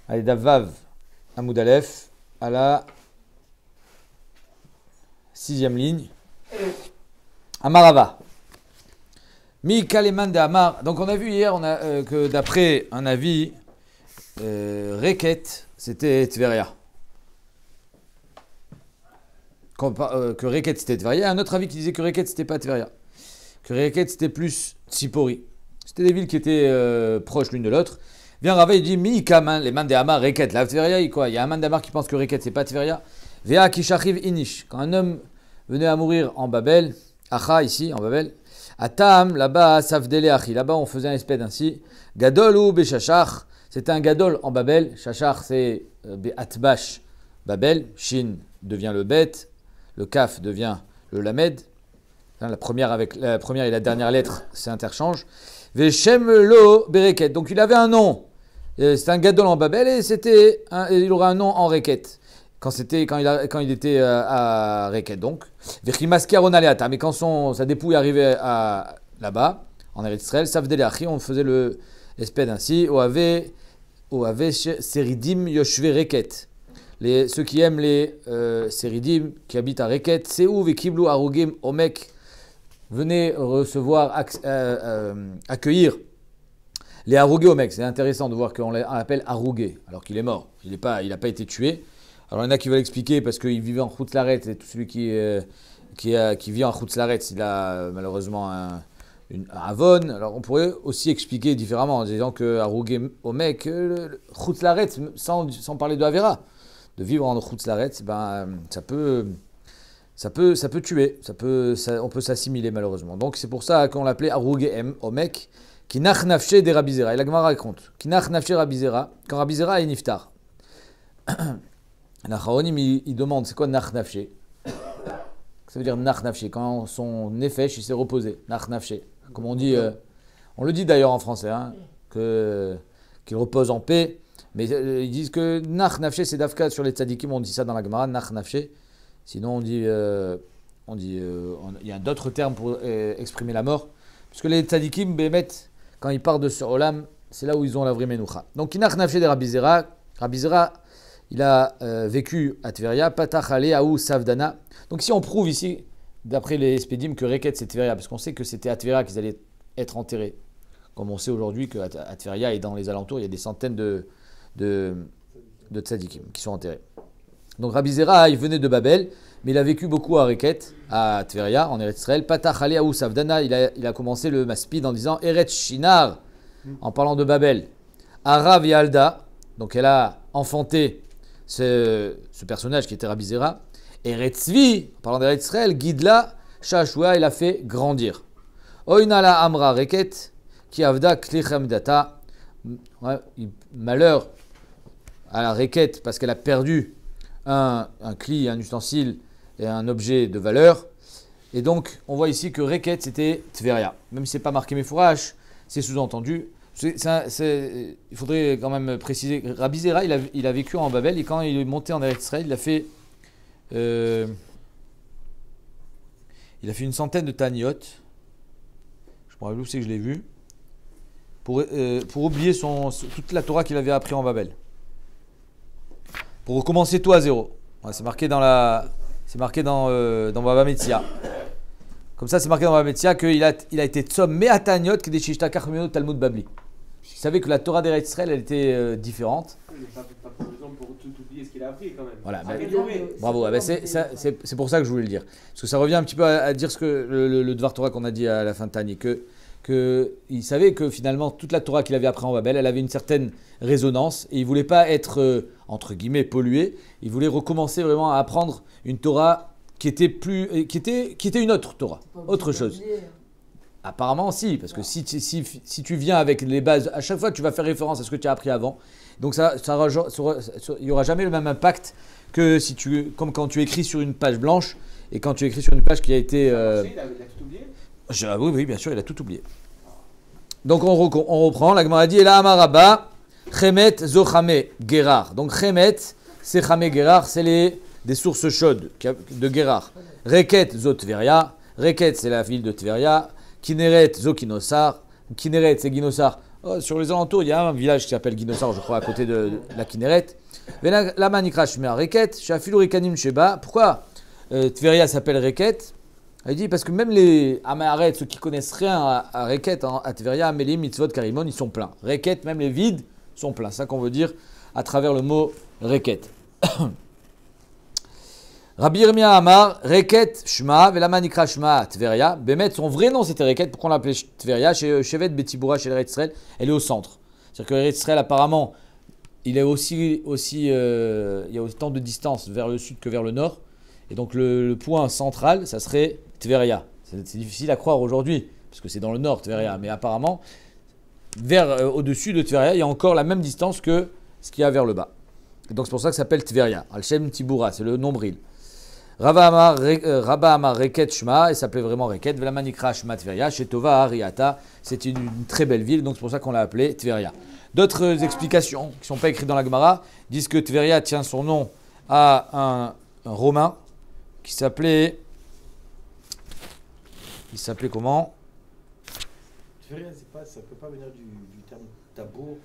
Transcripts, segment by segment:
Allez, Davav, Amoud Aleph, à la 6e ligne. Amarava. Mi Kaleman de Amar. Donc on a vu hier que d'après un avis, Reket, c'était Tveria. Que Reket c'était Tveria. Un autre avis qui disait que Reket c'était pas Tveria. Que Reket c'était plus Tsipori. C'était des villes qui étaient proches l'une de l'autre. Viens Rava, il dit Mi Kaman, les man de Amar, Reket, la Tveria, quoi. Il y a un man d'Amar qui pense que Reket c'est pas Tveria. Vea Kishachiv Inish. Quand un homme venait à mourir en Babel, Acha ici en Babel, Atam, là-bas, Savdele Achi, là-bas on faisait un espède ainsi. Gadol ou Beshachar, c'était un Gadol en Babel. Shachar c'est Be'atbash, Babel. Shin devient le Bet, le Kaf devient le Lamed. La première et la dernière lettre s'interchangent. Veshem lo Bereket, donc il avait un nom. C'était un Gadol en Babel et il aura un nom en Reket. Quand il était à Reket, donc. Mais quand sa dépouille arrivait là-bas, en Eretz Israël, Savdele Achi, on faisait le espède ainsi. Oave Seridim Yoshve Reket. Ceux qui aiment les Seridim, qui habitent à Reket, Seou Vekiblu Arugim Omek, venez recevoir, accueillir les Arugé Omek. C'est intéressant de voir qu'on l'appelle Arugé, alors qu'il est mort. Il n'a pas été tué. Alors il y en a qui veulent expliquer parce qu'il vivait en Chutz-Laret et tout celui qui vit en Chutz-Laret, il a malheureusement un avon. Alors on pourrait aussi expliquer différemment en disant que Arugé Omek, Chutz-Laret, sans parler de Avera, de vivre en Chutz-Laret, ça peut tuer, on peut s'assimiler malheureusement. Donc c'est pour ça qu'on l'appelait Arugé Omek, qui nach nafshe de Rabbi Zera. Et la Gemara raconte, qui nach nafshe Rabbi Zera, quand Rabbi Zera est niftar. Nachaonim, il demande, c'est quoi nach nafshe? Ça veut dire nach nafshe, quand son nefesh, il s'est reposé. Nach nafshe. Comme on dit, on le dit d'ailleurs en français, hein, qu'il repose en paix. Mais ils disent que nach nafshe, c'est dafka sur les tzadikim, on dit ça dans la Gemara, nach nafshe. Sinon, il y a d'autres termes pour exprimer la mort. Puisque les tzadikim, bémet, quand ils partent de ce olam, c'est là où ils ont la vraie menoucha. Donc, nach nafshe de Rabbi Zera. Rabbi Zera, il a vécu à Tveria, Patach Ale Aou Savdana. Donc si on prouve ici, d'après les Espédim, que Reket c'est Tveria, parce qu'on sait que c'était à Tveria qu'ils allaient être enterrés. Comme on sait aujourd'hui qu'à Tveria et dans les alentours, il y a des centaines de tzadikim qui sont enterrés. Donc Rabbi Zera, il venait de Babel, mais il a vécu beaucoup à Reket, à Tveria, en Eretz Israël. Patach Ale Aou Savdana, il a commencé le maspid en disant Eretz Shinar, en parlant de Babel. Arav Yalda, donc elle a enfanté ce personnage qui était Rabbi Zera, et Retzvi, en parlant d'Eretz Israël, Gidla, Shashua, il a fait grandir. Oinala Amra Reket, qui avda Klichem Data, malheur à la Reket, parce qu'elle a perdu un cli, un ustensile et un objet de valeur. Et donc, on voit ici que Reket, c'était Tveria. Même si ce n'est pas marqué Mefourash, c'est sous-entendu. Il faudrait quand même préciser, Rabbi Zera, il a vécu en Babel et quand il est monté en Eretz Israël, il a fait une centaine de taniot. Je me rappelle où c'est que je l'ai vu. Pour oublier toute la Torah qu'il avait appris en Babel. Pour recommencer tout à zéro. Ouais, c'est marqué dans Baba Metzia. Comme ça, c'est marqué dans Baba Metzia qu'il a été tzom me'ataniot kedeshishtakach mimeno Talmud Babli. Il savait que la Torah d'Eretz Israël, elle était différente. Pas pour exemple pour tout oublier ce qu'il a appris quand même. Voilà, bravo. C'est pour ça que je voulais le dire. Parce que ça revient un petit peu à dire ce que le Dvar Torah qu'on a dit à la fin de Tani, que il savait que finalement toute la Torah qu'il avait appris en Babel, elle avait une certaine résonance et il voulait pas être entre guillemets pollué. Il voulait recommencer vraiment à apprendre une Torah qui était une autre Torah, autre chose. Apparemment, si, parce que si tu viens avec les bases, à chaque fois tu vas faire référence à ce que tu as appris avant, donc il n'y aura jamais le même impact que comme quand tu écris sur une page blanche et quand tu écris sur une page qui a été. Il a tout oublié. Oui, bien sûr, il a tout oublié. Donc on reprend, la Gemara dit Ela Amaraba, Chemet Zochame Gerar. Donc Chemet, c'est Chame Gerar, c'est des sources chaudes de Gerar. Reket Zot Tveria, Reket c'est la ville de Tveria. Kineret, Zokinosar. Kineret, c'est Ginosar Sur les alentours, il y a un village qui s'appelle Guinosar, je crois, à côté de la Kinneret. Lama Nikra Shema Reket, Shafilu Rekanim Sheba. Pourquoi Tveria s'appelle Reket? Il dit parce que même les Amaharet, ceux qui connaissent rien à Reket, à Tveria, Amélim, Mitzvot, Karimon, ils sont pleins. Reket, même les vides, sont pleins. C'est ça qu'on veut dire à travers le mot Reket. Rabbi Yirmiyah Amar, Reket Shema, Velama Nikra Shema Tveria. Bémet, son vrai nom c'était Reket, pourquoi on l'appelait Tveria? Chez Shevet Betiboura, chez l'Eretz Israël, elle est au centre. C'est-à-dire que l'Eretz Israël, apparemment, il est il y a autant de distance vers le sud que vers le nord. Et donc le point central, ça serait Tveria. C'est difficile à croire aujourd'hui, parce que c'est dans le nord, Tveria. Mais apparemment, au-dessus de Tveria, il y a encore la même distance que ce qu'il y a vers le bas. Et donc c'est pour ça que ça s'appelle Tveria. Al-Shem Tiboura, c'est le nombril. Rabba Amar Reket Shema, il s'appelait vraiment Reket. Velama Nikra Shema Tveria, chez Tova Ariata. C'est une très belle ville, donc c'est pour ça qu'on l'a appelée Tveria. D'autres explications qui ne sont pas écrites dans la Gemara disent que Tveria tient son nom à un Romain qui s'appelait. Il s'appelait comment? Tveria, ça ne peut pas venir du terme tabour.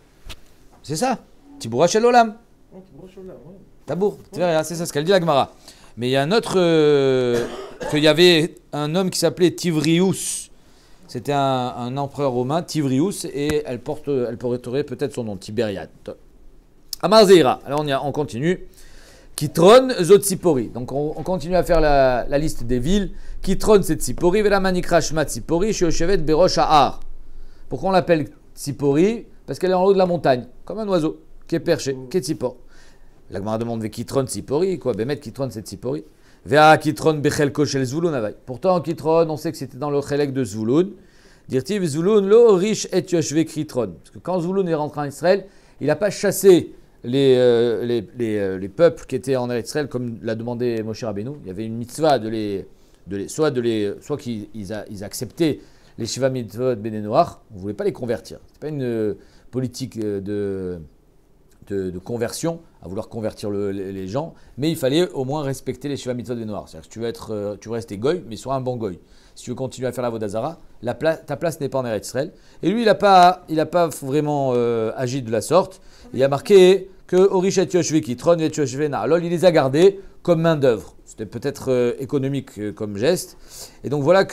C'est ça, Tiboura Shel Olam. Oh, Tiboura Shel Olam, oui. Tabour, Tveria, c'est ça ce qu'elle dit la Gemara. Mais il y a un autre, qu'il y avait un homme qui s'appelait Tivrius. C'était un empereur romain, Tivrius, et elle porterait peut-être son nom, Tibériade. Amar Zeira, alors on continue. Kitron, Zotsipori. Donc on continue à faire la liste des villes. Kitron, c'est Tsipori, Velama Nikra Shema Tsipori, Sheoshevet Berosh Ahar. Pourquoi on l'appelle Tsipori? Parce qu'elle est en haut de la montagne, comme un oiseau qui est perché, qui est Tsipor. La Gemara demande Kitron Tsipori, quoi, Bémet Kitron c'est Tsipori. Vea Kitron Bechelko Shel Zvulun Avay. Pourtant Kitron, on sait que c'était dans le Chelek de Zvulun. Dirtiv Zvulun lo riche et Yoshve Kitron. Parce que quand Zvulun est rentré en Israël, il n'a pas chassé les peuples qui étaient en Israël comme l'a demandé Moshe Rabbeinu. Il y avait une mitzvah soit qu'ils acceptaient les Shiva Mitzvot Bnei Noach, on ne voulait pas les convertir. Ce n'est pas une politique de conversion, à vouloir convertir les gens, mais il fallait au moins respecter les Shiva Mitzvot des Noirs. C'est-à-dire que tu veux rester goy, mais sois un bon goy. Si tu veux continuer à faire la Vodazara, ta place n'est pas en Eretz Israël. Et lui, il n'a pas vraiment agi de la sorte. Il a marqué que Orish et Yoshve Kitron et Yoshve Na'alol, il les a gardés comme main d'œuvre. C'était peut-être économique comme geste. Et donc voilà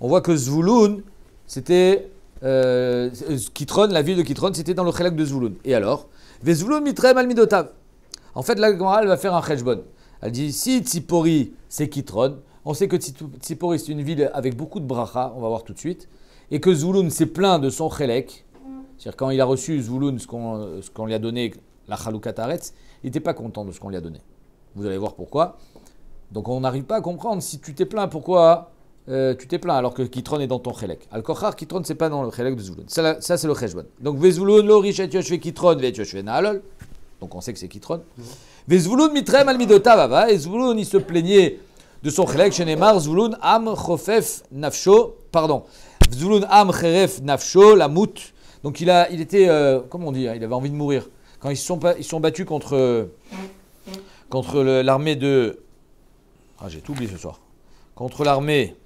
on voit que Zvulun, c'était Kitron, la ville de Kitron, c'était dans le Chelek de Zvulun. Et alors Vezvulun mitrem al midotav. En fait, la Gemara va faire un cheshbon. Elle dit si Tsipori c'est Kitron, on sait que Tsipori c'est une ville avec beaucoup de bracha, on va voir tout de suite, et que Zvulun c'est plein de son Chelek. C'est-à-dire quand il a reçu Zvulun ce qu'on lui a donné, la Chalukat Haaretz, il n'était pas content de ce qu'on lui a donné. Vous allez voir pourquoi. Donc on n'arrive pas à comprendre si tu t'es plaint, pourquoi tu t'es plaint alors que Kitron est dans ton Chelek. Al-Kochar, Kitron, c'est pas dans le Chelek de Zvulun. Ça c'est le Cheshbon. Donc, Vezvulun, lo richet yoshve Kitron, vet yoshve Na'alol. Donc, on sait que c'est Kitron. Vezvulun mitrem al midotav ava. Et Zvulun, il se plaignait de son Chelek. Shenemar, Zvulun am chofef nafsho. Pardon. Zvulun am cheref nafsho, la mout. Donc, il était, comment on dit, il avait envie de mourir. Quand ils sont battus contre l'armée de. Ah, j'ai tout oublié ce soir. Contre l'armée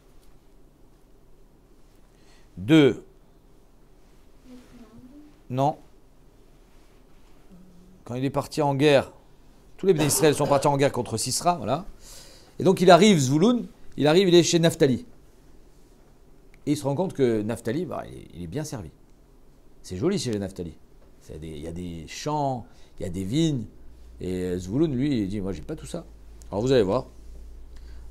Non. Quand il est parti en guerre, tous les Bnei Israël sont partis en guerre contre Sisra, voilà. Et donc il arrive, Zvulun, il est chez Naphtali. Et il se rend compte que Naphtali, il est bien servi. C'est joli chez les Naphtali. Il y a des champs, il y a des vignes. Et Zvulun, lui, il dit, moi j'ai pas tout ça. Alors vous allez voir.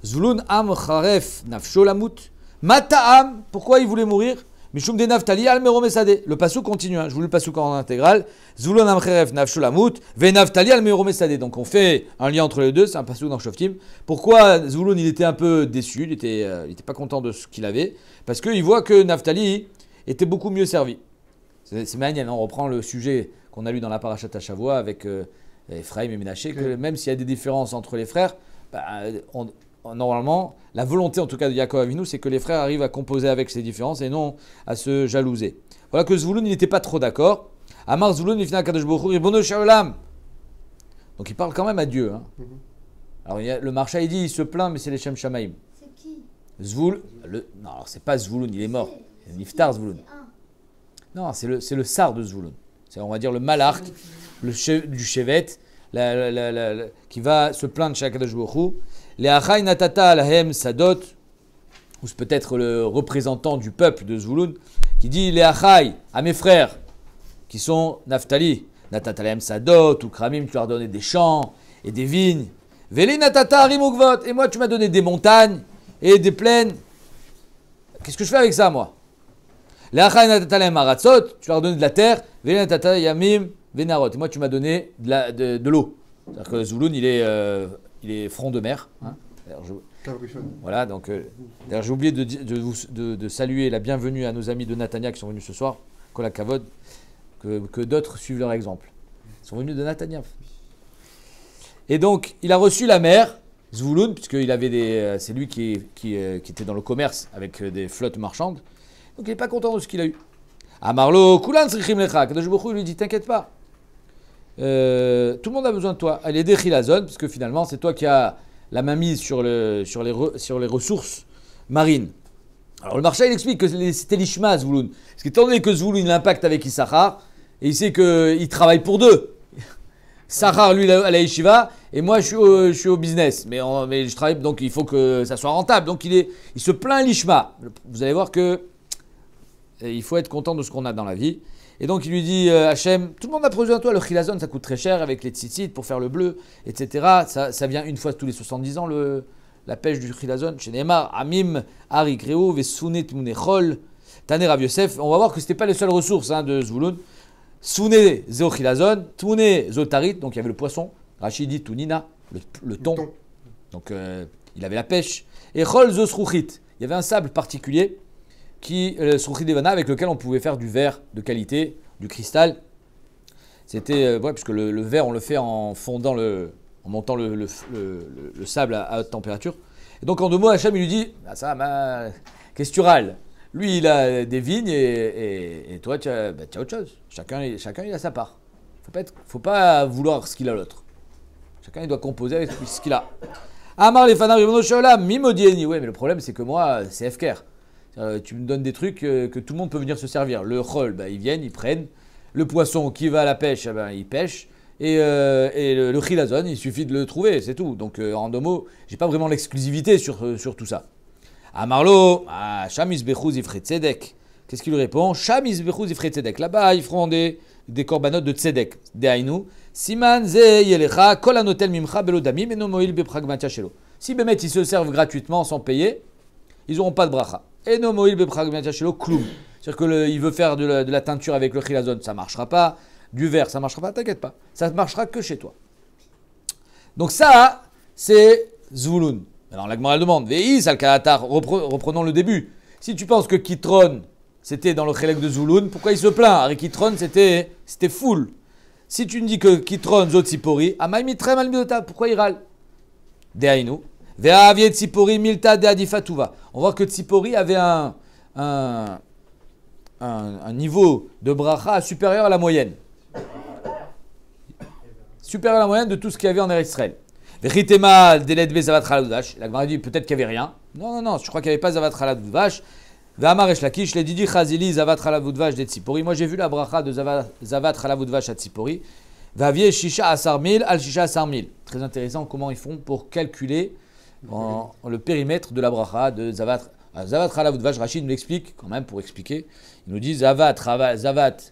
Zvulun am charef nafsho lamut. Mata'am, pourquoi il voulait mourir? Mishum de Naftali al meromesadeh. Le passouk continue, je vous le passouk en intégral. Zvulun am charef nafsho lamut, ve Naftali al meromesadeh. Donc on fait un lien entre les deux, c'est un passouk dans Shoftim. Pourquoi Zvulun il était un peu déçu, il était pas content de ce qu'il avait? Parce qu'il voit que Naftali était beaucoup mieux servi. C'est magnifique, on reprend le sujet qu'on a lu dans la Parashat Shavua avec Ephraim et Ménaché, que même s'il y a des différences entre les frères, normalement, la volonté en tout cas de Yaakov Avinu, c'est que les frères arrivent à composer avec ces différences et non à se jalouser. Voilà que Zvulun, il n'était pas trop d'accord. Amar Zvulun, il finit Kadosh Baruch Hu, Ribono shel olam. Donc il parle quand même à Dieu. Hein. Alors le Marsha, il dit, il se plaint, mais c'est les Shem Shamaim. C'est qui? Zvul, non, alors c'est pas Zvulun, il est mort. C'est Niftar Zvulun. Non, c'est le sar de Zvouloun. C'est, on va dire, le malark, du chevet, qui va se plaindre chez Akadosh Baruch Hu. Les achai natata lahem sadot, ou c'est peut-être le représentant du peuple de Zvouloun, qui dit les achai à mes frères, qui sont Naphtali, natata lahem sadot, ou Kramim, tu leur as donné des champs et des vignes. Veli natata harim ugvot, et moi tu m'as donné des montagnes et des plaines. Qu'est-ce que je fais avec ça, moi? Les achai natata lahem haratzot, tu leur as donné de la terre. Veli natata yamim venarot, et moi tu m'as donné de l'eau. C'est-à-dire que Zvouloun, il est front de mer. Hein. Voilà, donc d'ailleurs j'ai oublié de saluer la bienvenue à nos amis de Natania qui sont venus ce soir, Kol Kavod, que d'autres suivent leur exemple. Ils sont venus de Natania. Et donc il a reçu la mer, Zvouloun, puisqu'il avait c'est lui qui était dans le commerce avec des flottes marchandes. Donc il n'est pas content de ce qu'il a eu. Amarlo, Kulan Srichim Lecha, Kadosh Baruch Hu lui dit t'inquiète pas. Tout le monde a besoin de toi. Elle est d'Echilazon, parce que finalement, c'est toi qui as la main mise sur les ressources marines. Alors le marché, il explique que c'était l'Ishma, Zvouloun. Parce qu'étant donné que Zvouloun l'impacte avec Issachar, et il sait qu'il travaille pour deux. Issachar, lui, à la Yeshiva, et moi, je suis au business. Mais je travaille, donc il faut que ça soit rentable. Donc il se plaint l'Ishma. Vous allez voir que il faut être content de ce qu'on a dans la vie. Et donc il lui dit, Hachem, tout le monde a besoin de toi, le chilazon ça coûte très cher avec les tzitzit pour faire le bleu, etc. Ça vient une fois tous les 70 ans, la pêche du chilazon. Chez Neymar, Amim, Ari Kreo, Vesounet Munechol, Taner Rav Yosef. On va voir que ce n'était pas les seules ressources de Zvouloun. Souné Zeo chilazon, Touné Zotarit, donc il y avait le poisson, Rachid dit Tounina, le thon. Donc il avait la pêche. Et Chol Zosruchit, il y avait un sable particulier. Srouchid Devana, avec lequel on pouvait faire du verre de qualité, du cristal. C'était, puisque le verre, on le fait en fondant en montant le sable à haute température. Et donc, en 2 mots, Hachem, il lui dit, qu'est-ce que tu râles? Lui, il a des vignes et toi, tu as autre chose. Chacun, il a sa part. Faut pas vouloir ce qu'il a l'autre. Chacun, il doit composer avec ce qu'il a. Amar les fanar Yono Sholam, Mimodieni. Ouais, mais le problème, c'est que moi, c'est FKR. Tu me donnes des trucs que tout le monde peut venir se servir. Le chol, ils viennent, ils prennent. Le poisson qui va à la pêche, il pêche. Et le chilazon, il suffit de le trouver, c'est tout. Donc en 2 mots, j'ai pas vraiment l'exclusivité sur tout ça. Amarlo, Shamis Bechuz Ifre Tzedek. Qu'est-ce qu'il lui répond? Shamis Bechuz Ifre Tzedek. Là-bas, ils feront des corbanotes de Tzedek. Dehainu. Siman Ze Yelecha, Kol Anotel Mimcha Belodamim, Eno Moil Bepragmatia Shelo. Si Bémet, ils se servent gratuitement sans payer, ils n'auront pas de bracha. Et no moïl bepragmatia shelo kloum. C'est-à-dire qu'il veut faire de la teinture avec le chilazon, ça ne marchera pas. Du verre, ça ne marchera pas, t'inquiète pas. Ça ne marchera que chez toi. Donc ça, c'est Zvouloun. Alors la Gemara demande, Ve'is al-Kalatar, reprenons le début. Si tu penses que Kitron, c'était dans le chélek de Zvouloun, pourquoi il se plaint? Avec Kitron, c'était full. Si tu me dis que Kitron, Zot Sipori, Amaï mitrem al-Midota, pourquoi il râle? Dehainu. Tzipori milta de adifatuva. On voit que Tzipori avait un niveau de bracha supérieur à la moyenne. Supérieur à la moyenne de tout ce qu'il y avait en Eretz Israël. Veritema deledbe zavat chaladvash. La Gemara dit peut-être qu'il n'y avait rien. Non, je crois qu'il n'y avait pas zavat chaladvash. Ve'amar esh lakish le didi chazili zavat chaladvash de Tzipori. Moi j'ai vu la bracha de zavat chaladvash à Tzipori. Vavie shisha asar mil al shisha asar mil. Très intéressant comment ils font pour calculer le périmètre de la bracha de Zavat. Zavat Chalav Udvash, Rachid nous l'explique quand même pour expliquer. Il nous dit Zavat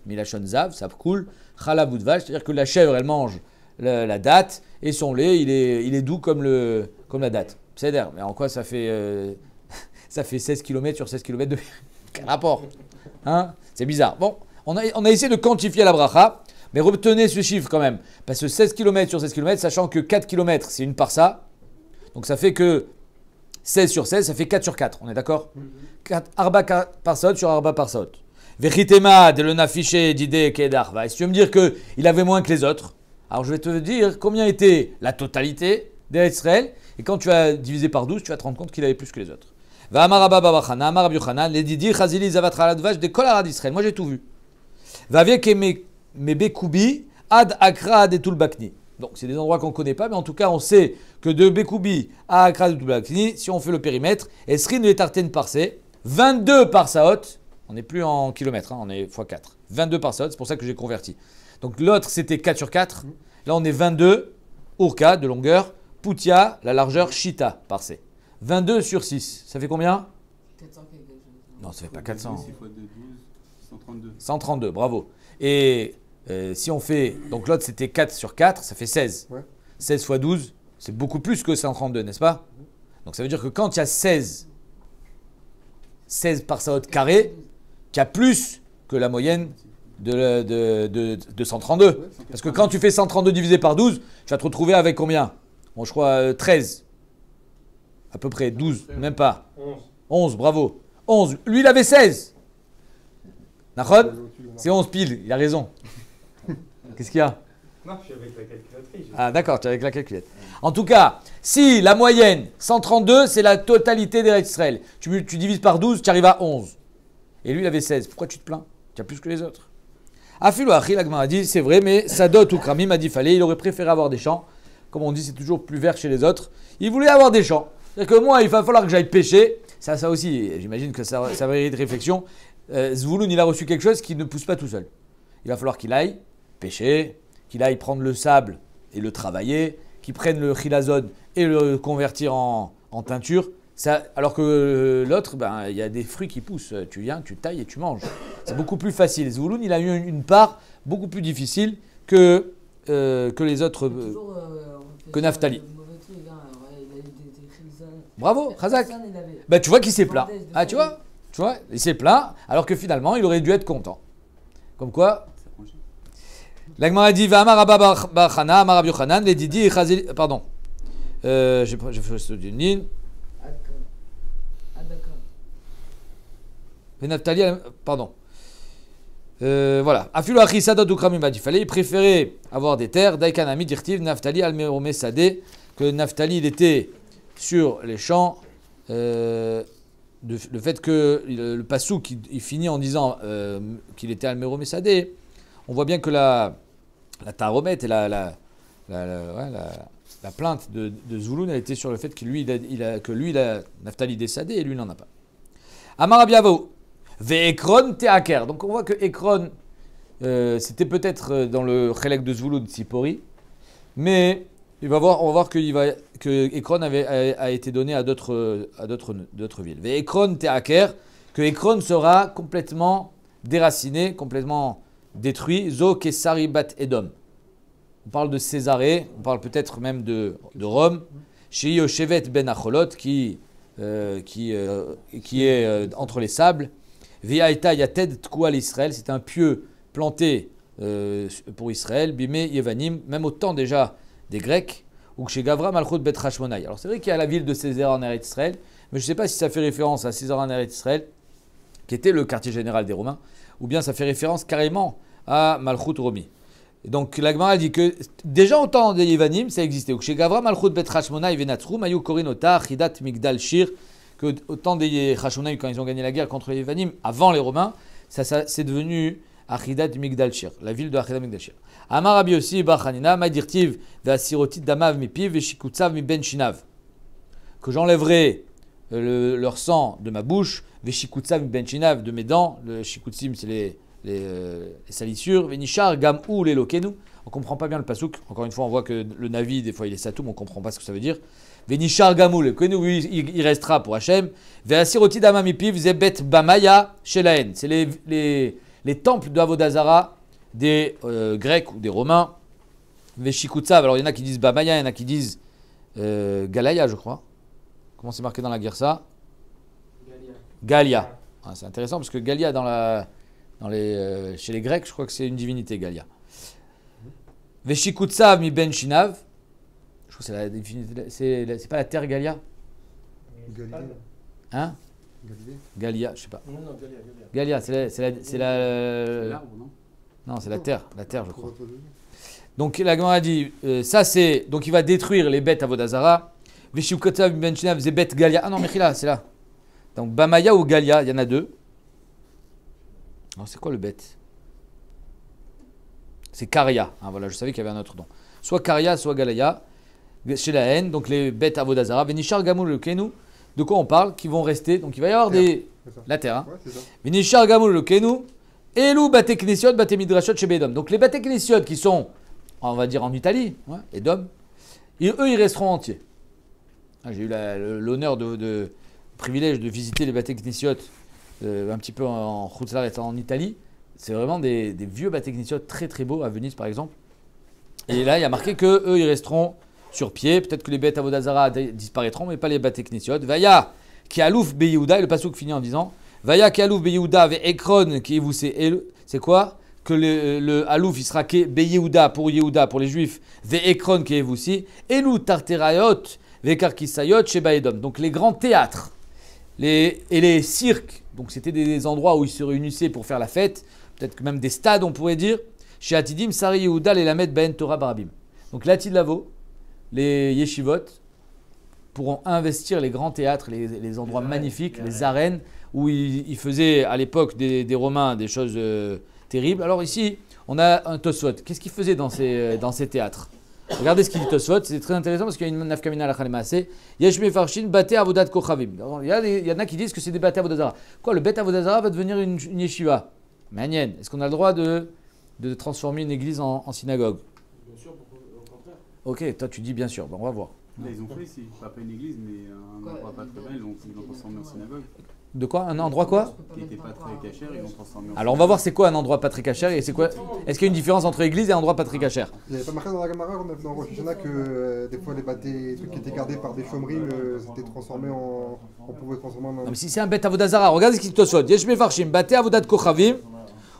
Milachon Zav, ça coule, Chalav Udvash, c'est-à-dire que la chèvre elle mange la date et son lait il est doux comme la date. C'est-à-dire, mais en quoi ça fait 16 km sur 16 km de. Quel rapport hein? C'est bizarre. Bon, on a essayé de quantifier la bracha, mais retenez ce chiffre quand même. Parce que 16 km sur 16 km, sachant que 4 km c'est une parsa. Donc ça fait que 16 sur 16, ça fait 4 sur 4, on est d'accord? Arba parsot sur Arba parsot. Vechitema de l'onafiché d'idée kedarva. Et si tu veux me dire qu'il avait moins que les autres, alors je vais te dire combien était la totalité d'Israël. Et quand tu vas diviser par 12, tu vas te rendre compte qu'il avait plus que les autres. Va Amar Abba Babachana, Amar Rabbi Yochanan, les Didi Chazili Zavat Chaladvash de Kol Arad d'Israël. Moi j'ai tout vu. Va avec mes Koubi ad Akra ad Etul Bakni. Donc c'est des endroits qu'on ne connaît pas, mais en tout cas on sait que de Bekoubi à Akra de Toulakni, si on fait le périmètre, Esrin et Tarten Parsé, 22 parsaot, On n'est plus en kilomètres, hein, on est x4. 22 parsot, c'est pour ça que j'ai converti. Donc l'autre, c'était 4 sur 4. Là, on est 22 urka de longueur, putia, la largeur, shita par C. 22 sur 6, ça fait combien? 400 quelque chose. Non, ça fait pas 400. 6 fois 2, 12, 132. 132, bravo. Et si on fait, donc l'autre c'était 4 sur 4, ça fait 16. Ouais. 16 fois 12, c'est beaucoup plus que 132, n'est-ce pas? Donc ça veut dire que quand il y a 16 parsaot carré, qu'il y a plus que la moyenne de 132. Parce que quand tu fais 132 divisé par 12, tu vas te retrouver avec combien? Bon, je crois 13. À peu près 12, même pas. 11, bravo. 11. Lui, il avait 16. Nachod? C'est 11 pile, il a raison. Qu'est-ce qu'il y a? Non, je suis avec la calculatrice. Ah d'accord, tu es avec la calculette. En tout cas, si la moyenne, 132, c'est la totalité des Israël. Tu divises par 12, tu arrives à 11. Et lui, il avait 16. Pourquoi tu te plains? Tu as plus que les autres. Afilo Achi, l'Agma a dit, c'est vrai, mais Sadot ou Kramim a dit, fallait, il aurait préféré avoir des champs. Comme on dit, c'est toujours plus vert chez les autres. Il voulait avoir des champs. C'est-à-dire que moi, il va falloir que j'aille pêcher. Ça aussi, j'imagine que ça va mériter de réflexion. Zvouloun, il a reçu quelque chose qui ne pousse pas tout seul. Il va falloir qu'il aille pêcher, qu'il aille prendre le sable et le travailler, qu'il prenne le chilazone et le convertir en teinture. Ça, alors que l'autre, il y a des fruits qui poussent. Tu viens, tu tailles et tu manges. C'est beaucoup plus facile. Zvouloun, il a eu une part beaucoup plus difficile que les autres, que Naphtali. Bravo, Khazak. Tu vois qu'il s'est plaint. Ah, tu vois, il s'est plaint, alors que finalement, il aurait dû être content. Comme quoi, l'Agmara dit va Amar Abba bar Chana, Amar Rabbi Yochanan, les Didi Chazil. Pardon. J'ai fait ce d'une ligne. Naftali, pardon. Voilà. Afilo Achi Sadot Ukramim a dit fallait, il préférait avoir des terres. Daikanami Dirtiv, Naftali Almerome Sadeh, que Naftali il était sur les champs. Le fait que le Passouk il finit en disant qu'il était Almerome Sadeh, on voit bien que la taromette et la plainte de Zvouloun, elle était sur le fait que lui, Naftali décédé et lui n'en a pas. Amar Abiavou, Ve'ekron Te'aker. Donc on voit que Ekron, c'était peut-être dans le Chelek de Zvouloun Tzipori, mais on va voir que Ekron a été donné à d'autres villes. Ve'ekron Te'aker, que Ekron sera complètement déraciné, complètement détruit. Zo Kesari Bat Edom. On parle de Césarée, on parle peut-être même de Rome. Chez Yoshevet Ben Acholot, qui est entre les sables. Viaïta Yated Tkoual Israël, c'est un pieu planté pour Israël. Bimé Yevanim, même au temps déjà des Grecs. Ou chez Gavra Malchut Bet Hashmonai. Alors c'est vrai qu'il y a la ville de César en Eretz Israël, mais je ne sais pas si ça fait référence à César en Eretz Israël, qui était le quartier général des Romains, ou bien ça fait référence carrément à Malchut Romi. Et donc la Gemara dit que déjà au temps des Yevanim, ça existait. Chez Gavra Malchut Bet Hashmonai Venatzru, Mayu Korinota, Chidat Migdal Shir, que au temps des Hashmonaïm, quand ils ont gagné la guerre contre les Yevanim, avant les Romains, ça c'est devenu Achidat Migdal Shir, la ville de Achidat Migdal Shir. Amar Rabbi Yossi Bar Chanina, Madirtiv Ve'asirotit Damav Mipiv Ve'shikutzav Mi Ben Shinav, que j'enlèverai leur sang de ma bouche, Ve'shikutzav Mi Ben Shinav, de mes dents. Le shikutzim, c'est les salissures. Venishar gam ou les lokenu. On comprend pas bien le pasouk. Encore une fois, on voit que le navi, des fois, il est satoum, on comprend pas ce que ça veut dire. Venishar gam ou les lokenu, il restera pour Hachem. Ve'asiroti dama mipiv zebet bamaya shelaen. C'est les temples de Avodazara des Grecs ou des Romains. Veshikutsav. Alors il y en a qui disent bamaya, il y en a qui disent Galaya, je crois. Comment c'est marqué dans la guerre ça? Galia. Ah, c'est intéressant parce que Galia chez les Grecs, je crois que c'est une divinité, Galia. Veshikutsav mi ben shinav. Je crois que c'est la divinité. C'est pas la terre Galia? Hein? Galia, je sais pas. Non, Galia, Galia. c'est l'arbre, non? Non, c'est la terre, je crois. Donc la Gemara a dit, ça c'est, donc il va détruire les bêtes à Vodazara. Veshikutsav mi ben shinav zebet Galia. Ah non, Mechila, c'est là. Donc Bamaya ou Galia, il y en a deux. Alors, c'est quoi le bête? C'est Karia. Ah, voilà, je savais qu'il y avait un autre nom. Soit Karia, soit Galaya. Chez la haine, donc les bêtes à Vodazara. Venishar Gamul le Kenu. de quoi on parle, qui vont rester. Donc il va y avoir la terre. Hein. Ouais, c'est ça. Vinishar Gamul Lokenu, Elu Bate Knesiot, Bate Midrashot chez Bedom. Donc les Bate Knesiot qui sont, on va dire en Italie, Edom, eux ils resteront entiers. J'ai eu l'honneur le privilège de visiter les Bate Knesiot un petit peu en Khoutzlar et en Italie. C'est vraiment des vieux Bate Knesiot très très beaux à Venise par exemple. Et là il y a marqué que eux ils resteront sur pied. Peut-être que les bêtes Avodazara disparaîtront, mais pas les Bate Knesiot. Vaya qui alouf be Yehuda, et le passouk finit en disant Vaya qui alouf be Yehuda ve Ekron qui vous c'est quoi? Que le alouf il sera be Yehuda pour les juifs, ve Ekron qui vous si, Elu Tarterayot ve Karkisayot Sheba Edom. Donc les grands théâtres et les cirques, donc c'était des endroits où ils se réunissaient pour faire la fête, peut-être que même des stades on pourrait dire, chez Atidim, Sari Yehuda, les Lamed Ben Torah Barabim. Donc l'Atid Lavo, les yeshivot pourront investir les grands théâtres, les endroits magnifiques, les arènes où ils faisaient à l'époque des Romains des choses terribles. Alors ici, on a un Tosfot. Qu'est-ce qu'il faisait dans ces théâtres? Regardez ce qu'il dit Tosfot, c'est très intéressant parce qu'il y a une nafkamina la Khalemase. Yesh mefarshin bate avodat kochavim. Il y en a qui disent que c'est des bate avodazara. Quoi, le bet avodazara va devenir une yeshiva? Manienne. Est-ce qu'on a le droit de transformer une église en synagogue? Bien sûr, au contraire. Ok, toi tu dis bien sûr, bon, on va voir. Là, ils ont fait ici, pas une église, mais un endroit pas très bel, donc ils l'ont transformé en synagogue. De quoi? Un endroit quoi? Qui n'était pas très cachère, ils l'ont transformé en Alors on va voir c'est quoi un endroit pas très cachère et c'est quoi? Est-ce qu'il y a une différence entre église et un endroit pas très cachère? Il n'y avait pas marqué dans la Gamara, dans Rosh Hashanah, que des fois les trucs qui étaient gardés par des chômerim, c'était transformé on pouvait transformer en. Non, mais si c'est un bet avodazara, regardez ce qu'il te saute. Yesh mefarshim bate avodat kochavim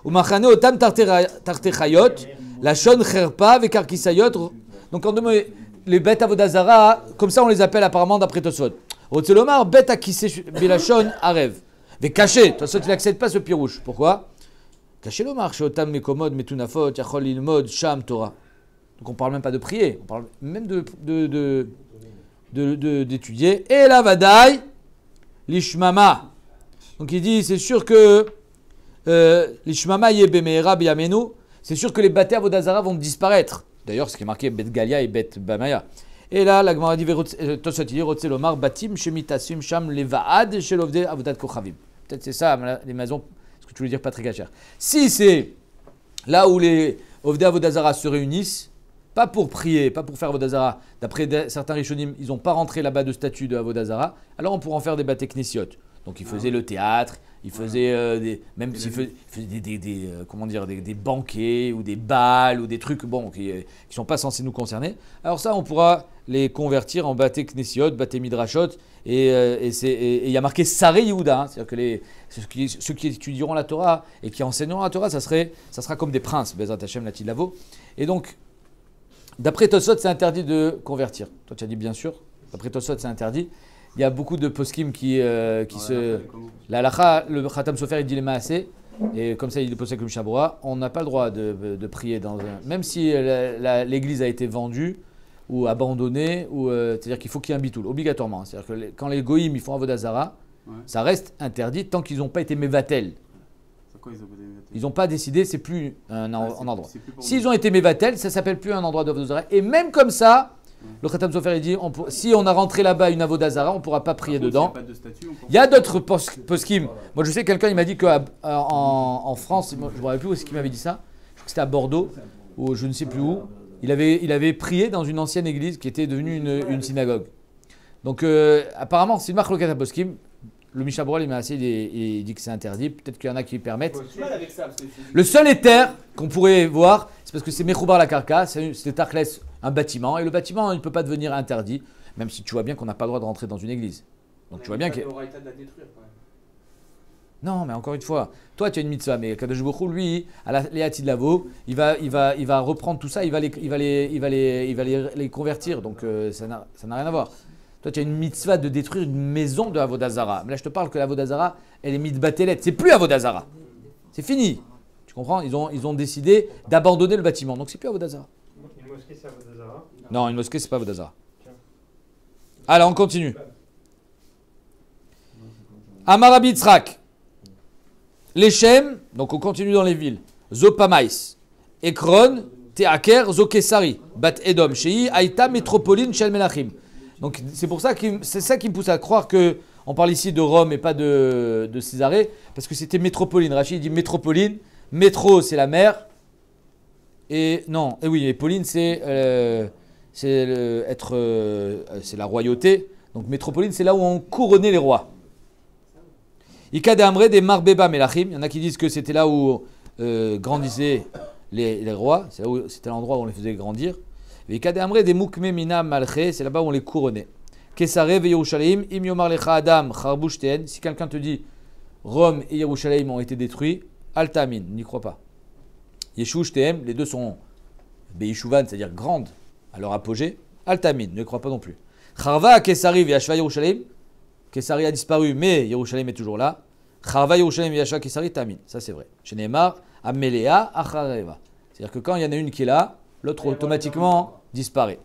ou machane otam tartechayot la shon cherpa vekarkisayot. Donc en deux mots, les bêtes avodazara, comme ça on les appelle apparemment d'après Tosfot. Otzelomar bet akise bilashon arev. Mais caché, Tosfot il n'accepte pas ce pirouche. Pourquoi? Caché l'omar, chez otam mekomod metunafot yachol ilmod sham Torah. Donc on parle même pas de prier, on parle même d'étudier. Et la vadaï lishmama. Donc il dit c'est sûr que lishmama yebemeera biyamenu. C'est sûr que les bâtés avodazara vont disparaître. D'ailleurs, ce qui est marqué Bet Galia et Bet Bamaya. Et là, la Gemara dit Tosfot dit Rotzelomar Batim Shemitasim Sham Levaad Shelovde Avodat Kochavim. Peut-être c'est ça les maisons, ce que tu voulais dire pas très cachère. Si c'est là où les Ovdei Avodazara se réunissent, pas pour prier, pas pour faire Avodazara, d'après certains Rishonim, ils n'ont pas rentré là-bas de statut de Avodazara, alors on pourra en faire des Baté Knesiot. Donc ils faisaient le théâtre, ils faisaient même s'ils faisaient des banquets ou des bals ou des trucs qui sont pas censés nous concerner. Alors ça, on pourra les convertir en Baté Knesiot, Baté Midrashot et il y a marqué Saré Yehuda, hein, c'est-à-dire que ceux qui étudieront la Torah et qui enseigneront la Torah, ça sera comme des princes, Bezrat Hashem Latid Lavo. Et donc, d'après Tosfot, c'est interdit de convertir. Toi, tu as dit bien sûr. D'après Tosfot, c'est interdit. Il y a beaucoup de poskim qui se. La halakha, le Khatam Sofer, il dit les maasé, et comme ça, il est posé comme Shabura. On n'a pas le droit de prier dans un. Même si l'église a été vendue ou abandonnée, c'est-à-dire qu'il faut qu'il y ait un bitoul, obligatoirement. C'est-à-dire que quand les goïms ils font avodazara, ça reste interdit tant qu'ils n'ont pas été mevatel. Ils n'ont pas décidé, c'est plus un endroit. S'ils ont été mevatel, ça s'appelle plus un endroit d'avodazara. Et même comme ça. Le Khatam Sofer il dit si on a rentré là-bas une avodazara, on ne pourra pas prier dedans. Il y a d'autres poskim. Moi je sais quelqu'un il m'a dit qu'en France, je ne me rappelle plus où est-ce qu'il m'avait dit ça. Je crois que c'était à Bordeaux ou je ne sais plus où. Il avait prié dans une ancienne église qui était devenue une synagogue. Donc apparemment c'est une marque locale à poskim. Le Mishnah Berurah il dit que c'est interdit. Peut-être qu'il y en a qui permettent. Le seul éther qu'on pourrait voir, c'est parce que c'est Mechoubar la Karka, c'est Tarkles, un bâtiment. Et le bâtiment, il ne peut pas devenir interdit, même si tu vois bien qu'on n'a pas le droit de rentrer dans une église. Donc tu vois bien que. Non, mais encore une fois, toi tu as une mitzvah, mais Kadosh Baruch Hu, lui, à l'Eati de Lavo, il va reprendre tout ça, il va les convertir. Donc ça n'a rien à voir. Toi, tu as une mitzvah de détruire une maison de Avodazara. Mais là, je te parle que l'Avodazara, elle est mitbatelet. C'est plus Avodazara. C'est fini. Tu comprends? Ils ont décidé d'abandonner le bâtiment. Donc, c'est plus Avodazara. Une mosquée, c'est Avodazara? Non, une mosquée, c'est pas Avodazara. Alors, on continue. Amar Yitzhak. Leshem, donc on continue dans les villes. Zopamais. Ekron, Teaker, Zokesari. Bat Edom. Shei, Aïta, Métropoline, Shel Melachim. Donc c'est pour ça c'est ça qui me pousse à croire que on parle ici de Rome et pas de Césarée, parce que c'était métropoline. Rachid dit métropoline, métro c'est la mer, et non, et oui, et Pauline c'est la royauté. Donc métropoline c'est là où on couronnait les rois. Ika de Amré des Marbeba Melachim, il y en a qui disent que c'était là où grandissaient les rois, c'était l'endroit où on les faisait grandir. Ika de Amré des Mukme Mina Malché, c'est là-bas où on les couronnait. Kesare ve Yerushalayim, im yomar lecha Adam charbush teen. Si quelqu'un te dit Rome et Yerushalayim ont été détruits, altamin, n'y crois pas. Yeshush teem, les deux sont Beishuvan, c'est-à-dire grandes à leur apogée. Altamin, ne crois pas non plus. Charva Kesari ve Yashva Yerushalayim. Kesari a disparu, mais Yerushalayim est toujours là. Charva Yerushalayim ve Yashva Kesari tamin. Ça c'est vrai. Chez Neymar, Amelea Achareva. C'est-à-dire que quand il y en a une qui est là, l'autre automatiquement disparaît.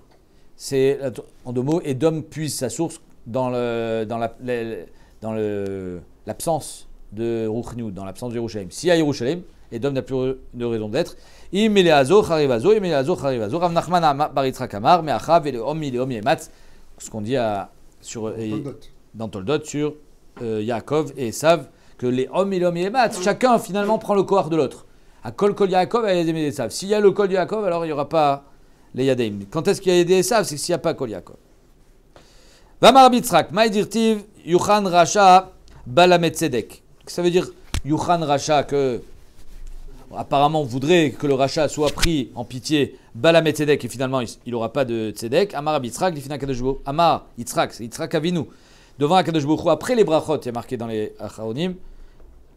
C'est en deux mots, Edom puise sa source dans l'absence de Ruchniou, dans l'absence de Yerushalayim. S'il y a Yerushalayim, Edom n'a plus de raison d'être. Imeleazo, Charivazo, Imeleazo, Charivazo, Rav Nachman bar Yitzhak Amar, Me'achav, Eleom, Yematz, ce qu'on dit dans Toldot sur Yaakov et Esav, que les hommes et l'homme et Yematz, chacun finalement prend le corps de l'autre. À Kol Yaakov, il y a des Esav. S'il y a le Kol Yaakov, alors il n'y aura pas les Yadeim. Quand est-ce qu'il y a des Esav? C'est s'il n'y a pas Kol Yaakov. Vamar Bitzrak, Maïdirtiv, Yuchan Racha, Balamet Tzedek. Ça veut dire Yuchan Racha, que apparemment on voudrait que le Racha soit pris en pitié, Balamet Tzedek, et finalement il n'aura pas de Tzedek. Amar Bitzrak, Lifina Kadosh Baruch Hu. Amar, Yitzhak, c'est Yitzhak Avinu. Devant Kadosh Baruch Hu, après les brachot, il y a marqué dans les Acharonim,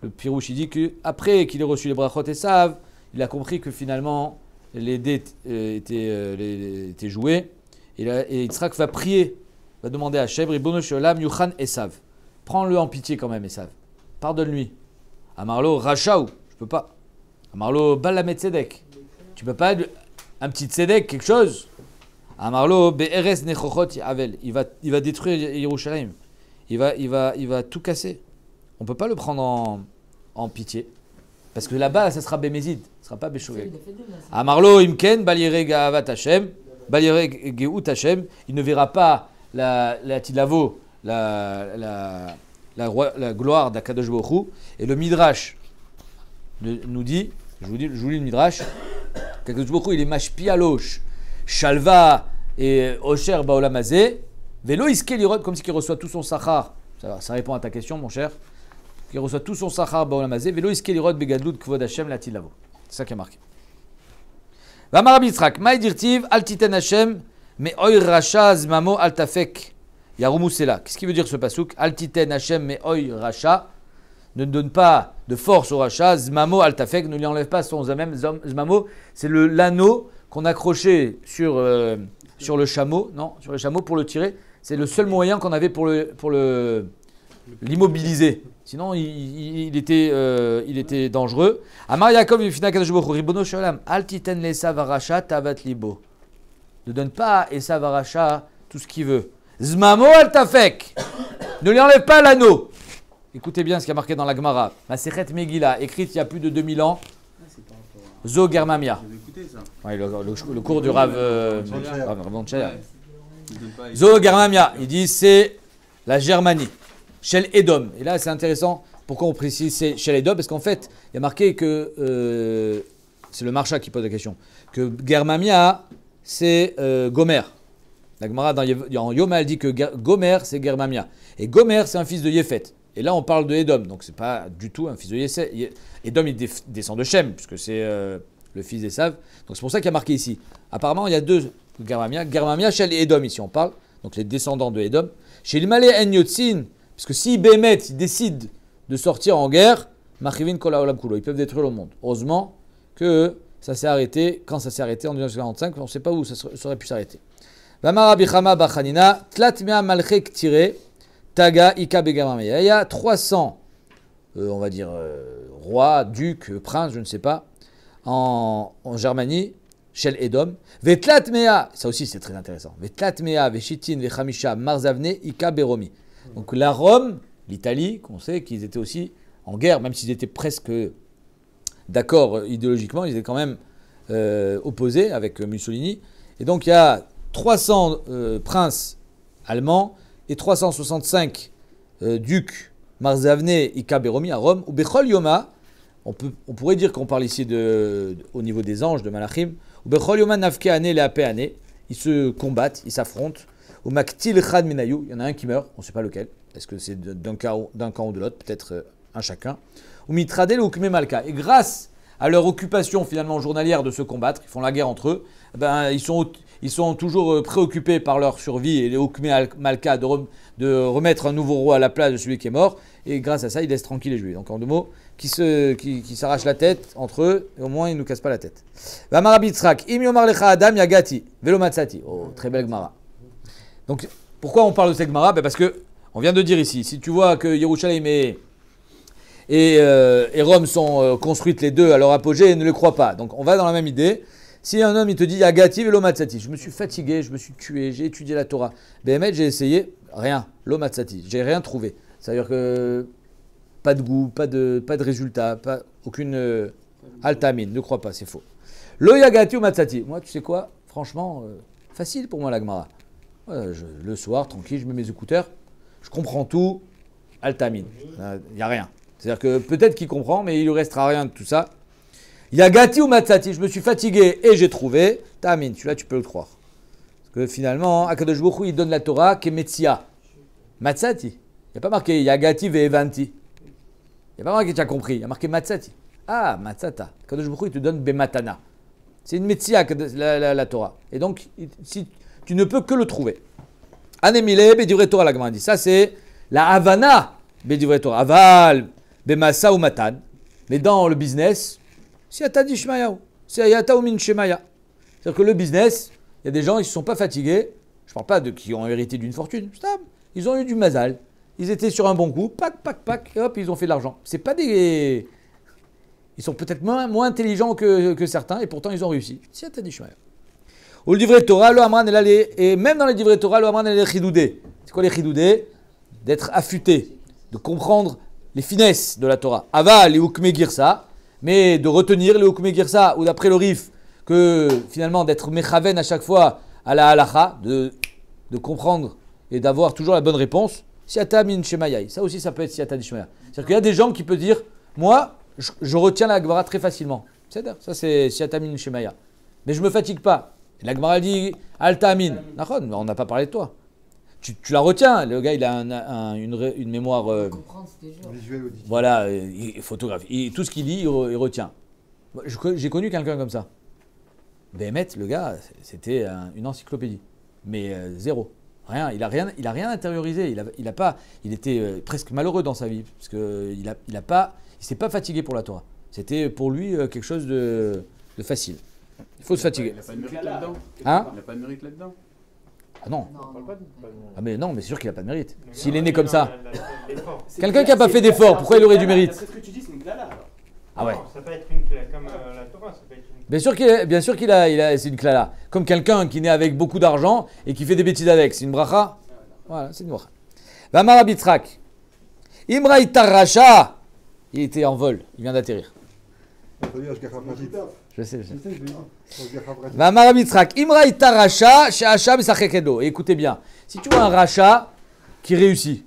le Pirouche il dit qu'après qu'il ait reçu les brachot et Sav, il a compris que finalement les dés étaient joués. Et Yitzhak va prier, va demander à Hashem, Ribono Sholam Yuchan Esav. Prends-le en pitié quand même, Esav. Pardonne-lui. Amarlo Rachaou, je peux pas. Amarlo Balamet Tzedek. Tu peux pas un petit Tzedek, quelque chose. Amarlo Be'eres Nechochot Yavel. Il va détruire Yerushalayim. Il va tout casser. On peut pas le prendre en pitié. Parce que là-bas, ça sera Bémézid, ce ne sera pas Béchoué. Amarlo Imken, Balire Gahavat Hashem, Balire Geout Hashem, il ne verra pas la Tilavo, la gloire d'Akadosh Baruch Hu. Et le Midrash nous dit, je vous lis le Midrash, qu'Akadosh Baruch Hu, il est Mashpi Alosh, Shalva et Osher Baolamazé, Velo Iske Lirot, comme si il reçoit tout son sachar. Ça répond à ta question, mon cher. Qui reçoit tout son sachar ba'olamazé, velo iske lirot begadlut kvod Hashem la tilavo. C'est ça qui est marqué. Vamar Rabbi Yitzhak, maï dirtiv al titen Hashem, me oy racha zmamo al tafek. Yarumusela. Qu'est-ce qui veut dire ce pasouk? Al titen Hashem, me oy racha. Ne donne pas de force au racha, zmamo al tafek, ne lui enlève pas son zamem. Zmamo, c'est l'anneau qu'on accrochait sur le chameau, pour le tirer. C'est le seul moyen qu'on avait pour l'immobiliser. Sinon, il était dangereux. Amar Yaakov Yifina Kadosh Baruch Hu Ribono Shalom Al titen l'Esav Aracha tavat libo. Ne donne pas à Esav Aracha tout ce qu'il veut. Zmamo al tafek. Ne lui enlève pas l'anneau. Écoutez bien ce qui a marqué dans la Gemara. Masechet Megillah, écrite il y a plus de 2000 ans. Zo Germamia. Ouais, le cours du Rav Tchaya. Zo Germamia. Il dit c'est la Germanie. Shel Edom. Et là, c'est intéressant. Pourquoi on précise c'est Shel Edom? Parce qu'en fait, il y a marqué que c'est le Marsha qui pose la question. Que Germamia, c'est Gomer. La Gemara en Yoma, elle dit que Gomer, c'est Germamia. Et Gomer, c'est un fils de Yefet. Et là, on parle de Edom. Donc, c'est pas du tout un fils de Yesé. Edom, il descend de Shem, puisque c'est le fils d'Esav. Donc, c'est pour ça qu'il y a marqué ici. Apparemment, il y a deux Germamia. Germamia, Shel Edom, ici, on parle. Donc, les descendants de Edom. Chez l'Imale En Yotzin. Parce que si Bémet décide de sortir en guerre, Machivin Kola Olam Kulo, ils peuvent détruire le monde. Heureusement que ça s'est arrêté, quand ça s'est arrêté en 1945, on ne sait pas où ça aurait pu s'arrêter. Vamara Bichama Bachanina, Tlatmea Malchek Tire, Taga Ika Begamamea. Il y a 300, on va dire, rois, ducs, princes, je ne sais pas, en Germanie, Shel Edom. Vetlatmea, ça aussi c'est très intéressant. Vetlatmea, Veshitin, Vechamisha, Marzavne, Ika Beromi. Donc la Rome, l'Italie, qu'on sait qu'ils étaient aussi en guerre, même s'ils étaient presque d'accord idéologiquement, ils étaient quand même opposés avec Mussolini. Et donc il y a 300 princes allemands et 365 ducs Marzavne Ika Beromi à Rome, ou Bechol Yoma, on pourrait dire qu'on parle ici au niveau des anges de Malachim, ou Bechol Yoma Nafke Ane Leape Ane, ils se combattent, ils s'affrontent, ou Maktil Chad Menayou, il y en a un qui meurt, on ne sait pas lequel, est-ce que c'est d'un camp ou de l'autre, peut-être un chacun, ou Mitradel ou Ukme Malka, et grâce à leur occupation finalement journalière de se combattre, ils font la guerre entre eux, ben, ils sont toujours préoccupés par leur survie et les Ukme Malka de remettre un nouveau roi à la place de celui qui est mort, et grâce à ça, ils laissent tranquille les Juifs. Donc en deux mots, qui s'arrachent la tête entre eux, et au moins ils ne nous cassent pas la tête. Vamarabitzrak, im yomar lecha adam yagati, velo matzati. Oh, très belle Gemara. Donc pourquoi on parle de cette Gemara? Ben parce que on vient de dire ici, si tu vois que Yerushalayim et Rome sont construites les deux à leur apogée, ne le crois pas. Donc on va dans la même idée. Si un homme il te dit Yagati velo matzati, je me suis fatigué, je me suis tué, j'ai étudié la Torah. Ben j'ai essayé, rien, lo matzati, j'ai rien trouvé. C'est-à-dire que pas de goût, pas de résultat, aucune altamine, ne crois pas, c'est faux. Lo Yagati ou matzati, moi tu sais quoi, franchement, facile pour moi la Gemara. Le soir, tranquille, je mets mes écouteurs, je comprends tout, altamine, il n'y a rien. C'est-à-dire que peut-être qu'il comprend, mais il ne lui restera rien de tout ça. Yagati ou matzati, je me suis fatigué et j'ai trouvé. Ta'amin, celui-là tu peux le croire. Parce que finalement, Akadosh Baruch Hu, il donne la Torah kemetzia. Matzati. Il n'y a pas marqué Yagati ve'evanti. Il n'y a pas marqué tu as compris. Il y a marqué matzati. Ah, matzata. Akadosh Baruch Hu, il te donne bematana. C'est une metzia, la Torah. Et donc, si tu ne peux que le trouver. Anemile bedivrei Torah, la Gemara dit. Ça, c'est la Havana bedivrei Torah. Aval bemasa ou matan. Mais dans le business, Siyata d'Ishmayahu, Siyata ou min Shemaya. C'est-à-dire que le business, il y a des gens, ils ne se sont pas fatigués. Je ne parle pas de qui ont hérité d'une fortune. Ils ont eu du mazal. Ils étaient sur un bon coup, pac, et hop, ils ont fait de l'argent. C'est pas des... Ils sont peut-être moins intelligents que certains, et pourtant ils ont réussi. Siyata d'Ishmayahu. Ou le divrei Torah, lo amran et même dans les divrei Torah, lo amran el chidoudé. C'est quoi les chidoudé? D'être affûté, de comprendre les finesses de la Torah. Aval et ukme girsa. Mais de retenir le Hukme Girsa, ou d'après le Rif, que finalement d'être mechaven à chaque fois à la halacha, de comprendre et d'avoir toujours la bonne réponse, siata min shemayai. Ça aussi, ça peut être siata d'ishmaya. C'est-à-dire qu'il y a des gens qui peuvent dire, moi, je retiens la Gemara très facilement. C'est-à-dire, ça c'est siata min shemaya. Mais je ne me fatigue pas. Et la Gemara dit, alta amin. On n'a pas parlé de toi. Tu la retiens, le gars il a une mémoire visuelle, auditive. Voilà, photographie, tout ce qu'il lit il retient. J'ai connu quelqu'un comme ça. Béhémet, le gars, c'était une encyclopédie, mais zéro, rien, il a rien intériorisé, il était presque malheureux dans sa vie parce que il s'est pas fatigué pour la Torah. C'était pour lui quelque chose de facile. Il faut se fatiguer. Il n'a pas de mérite là-dedans. Hein? Il n'a pas de mérite là-dedans. Ah non. Ah mais non, mais c'est sûr qu'il n'a pas de mérite. Donc, S'il est né comme ça. l'effort. Quelqu'un qui n'a pas fait d'effort, pourquoi il aurait du mérite? C'est ce que tu dis, c'est une clala alors. Ah ouais. Non, ça peut être une clé, comme la Torah, ça peut être une Bien sûr qu'il a, c'est une clala. Comme quelqu'un qui naît avec beaucoup d'argent et qui fait des bêtises avec. C'est une bracha. Voilà, c'est une bracha. Vamar Abitzrak. Imra Itarracha. Il était en vol, il vient d'atterrir. Je sais. Vamar Abitzrak. Imra Itarracha, She'asha Mesachekedo. Écoutez bien, si tu vois un rachat qui réussit,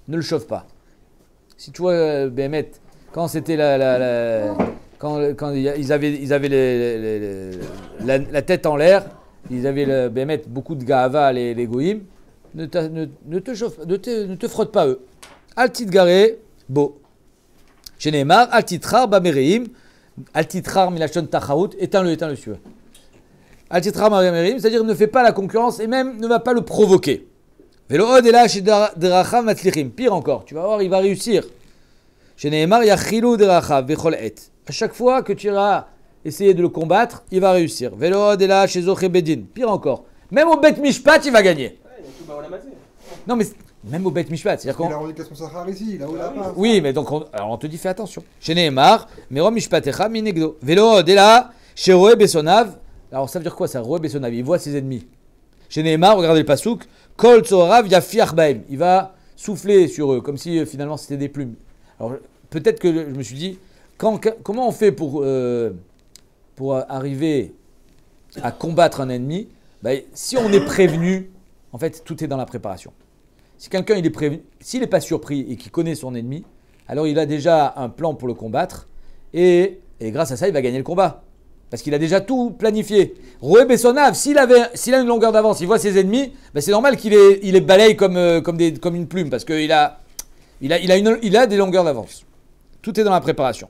ne le chauffe pas. Si tu vois Béhémet, quand c'était quand ils avaient la tête en l'air, ils avaient Béhémet beaucoup de gahava, les goïms, ne te frotte pas eux. Altit garé, beau. Chez Neymar, altitrar bamereim, altitrar milachon tachaout, éteins-le si tu veux. Altitrar bamereim, c'est-à-dire ne fais pas la concurrence et même ne va pas le provoquer. Velo od et là chez Derachav matlichim. Pire encore, tu vas voir, il va réussir. Chez Nehemar, yachilou Derachav vechol et. À chaque fois que tu iras essayer de le combattre, il va réussir. Velo od et là chez Zoché Bedin. Pire encore, même au Bet Mishpat, il va gagner. Non mais même au Bet Mishpat, c'est-à-dire Il a revendication Sahar ici, là où il a pas. Oui, mais donc alors on te dit fais attention. Chez Nehemar, Merom Mishpatecha minegdo. Velo od et là chez Roé Bessonav. Alors ça veut dire quoi ça, Roé Bessonav? Il voit ses ennemis. Chez Nehemar, regardez le pasouk. Kol Tzorav Yafiach Baem. Il va souffler sur eux, comme si finalement c'était des plumes. Alors peut-être que je me suis dit, comment on fait pour arriver à combattre un ennemi? Si on est prévenu, En fait, tout est dans la préparation. Si quelqu'un il est prévenu, s'il n'est pas surpris et qu'il connaît son ennemi, alors il a déjà un plan pour le combattre et grâce à ça, il va gagner le combat. Parce qu'il a déjà tout planifié. Roué Bessonave, s'il a une longueur d'avance, il voit ses ennemis, ben c'est normal qu'il les balaye comme une plume parce qu'il a des longueurs d'avance. Tout est dans la préparation.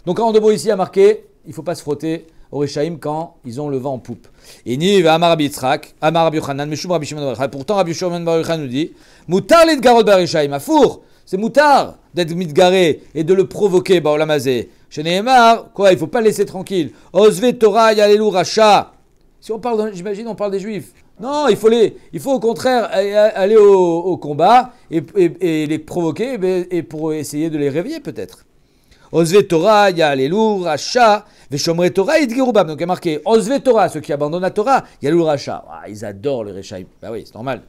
Donc en deux mots ici, il a marqué, il ne faut pas se frotter au Réchaïm quand ils ont le vent en poupe. Et ni Amar Rabbi Yitzhak, Amar Rabbi Yochanan, Meshum Rabbi Shimon Bar Yochai. Pourtant, Rabbi Shimon Bar Yochai nous dit Moutar l'idgarot bar Réchaïm, afour, c'est moutar d'être mitgaré et de le provoquer, Baolamazé. Chez Nehemar, quoi, il ne faut pas le laisser tranquille. Osve Torah Yalelu Racha. Si on parle, j'imagine, on parle des Juifs. Non, il faut au contraire aller au combat et les provoquer et pour essayer de les réveiller peut-être. Osve Torah, Yalelu Racha, Veshomre Torah, Idgerubam. Donc il y a marqué Osve Torah, ceux qui abandonnent la Torah, Yalelu Racha. Ah, ils adorent le Réchaïm. Bah oui, c'est normal.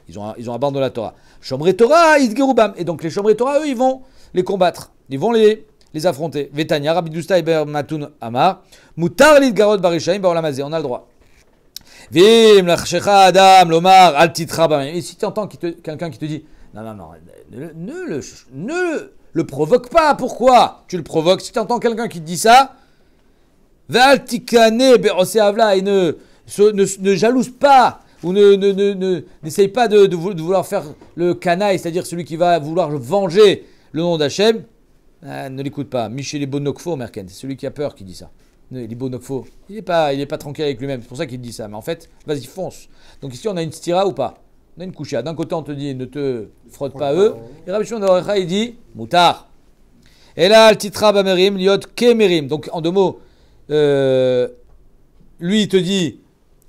Ils ont abandonné la Torah. Shomre Torah, Idgerubam. Et donc les Shomre Torah, eux, ils vont les combattre. Ils vont les affronter. Vetania, Rabbi Dousta Iber Matoun Amar, Moutar Lidgarot Barishaim Baolamazé. On a le droit. Vim Lachshecha Adam Lomar Al Titra Bam. Et si tu entends quelqu'un qui te dit non, ne le provoque pas. Pourquoi tu le provoques? Si tu entends quelqu'un qui te dit ça, Val Tikane Beroseavla et ne jalouse pas ou n'essaye pas de vouloir faire le canaille, c'est-à-dire celui qui va vouloir venger le nom d'Hachem. Ne l'écoute pas. Michel Libonokfo, Merken, c'est celui qui a peur qui dit ça. Libonokfo, il n'est pas tranquille avec lui-même, c'est pour ça qu'il dit ça. Mais en fait, vas-y, fonce. Donc ici, on a une stira ou pas? On a une couchia. D'un côté, on te dit, ne te frotte pas à eux. Et Rabbi Shimon Bar Yochai, il dit, moutar. Et là, le titra bamerim, liot kemerim. Donc, en deux mots, lui, il te dit,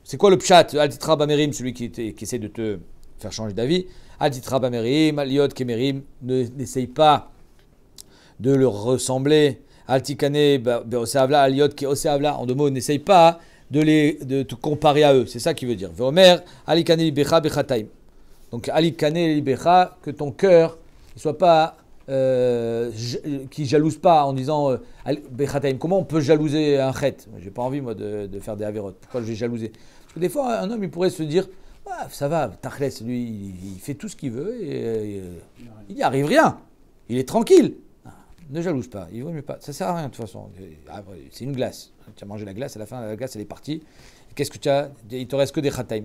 c'est quoi le pshat? Al titra bamerim, celui qui essaie de te faire changer d'avis. Al titra bamerim, liot kemerim, n'essaye pas de leur ressembler. Altikane beoseavla aliot ki oseavla. En deux mots, n'essaye pas de te comparer à eux. C'est ça qu'il veut dire. Veomer alikane libecha bechataim. Donc alikane libecha, que ton cœur ne soit pas qui jalouse pas en disant bechataim. Comment on peut jalouser un chet? J'ai pas envie moi de faire des avérotes. Pourquoi je vais jalouser? Parce que des fois un homme il pourrait se dire ah, ça va, Tachles lui il fait tout ce qu'il veut et il n'y arrive rien. Il est tranquille. Ne jalouse pas, il vaut mieux pas. Ça sert à rien de toute façon. C'est une glace. Tu as mangé la glace, à la fin, la glace elle est partie. Qu'est-ce que tu as? Il te reste que des khataim.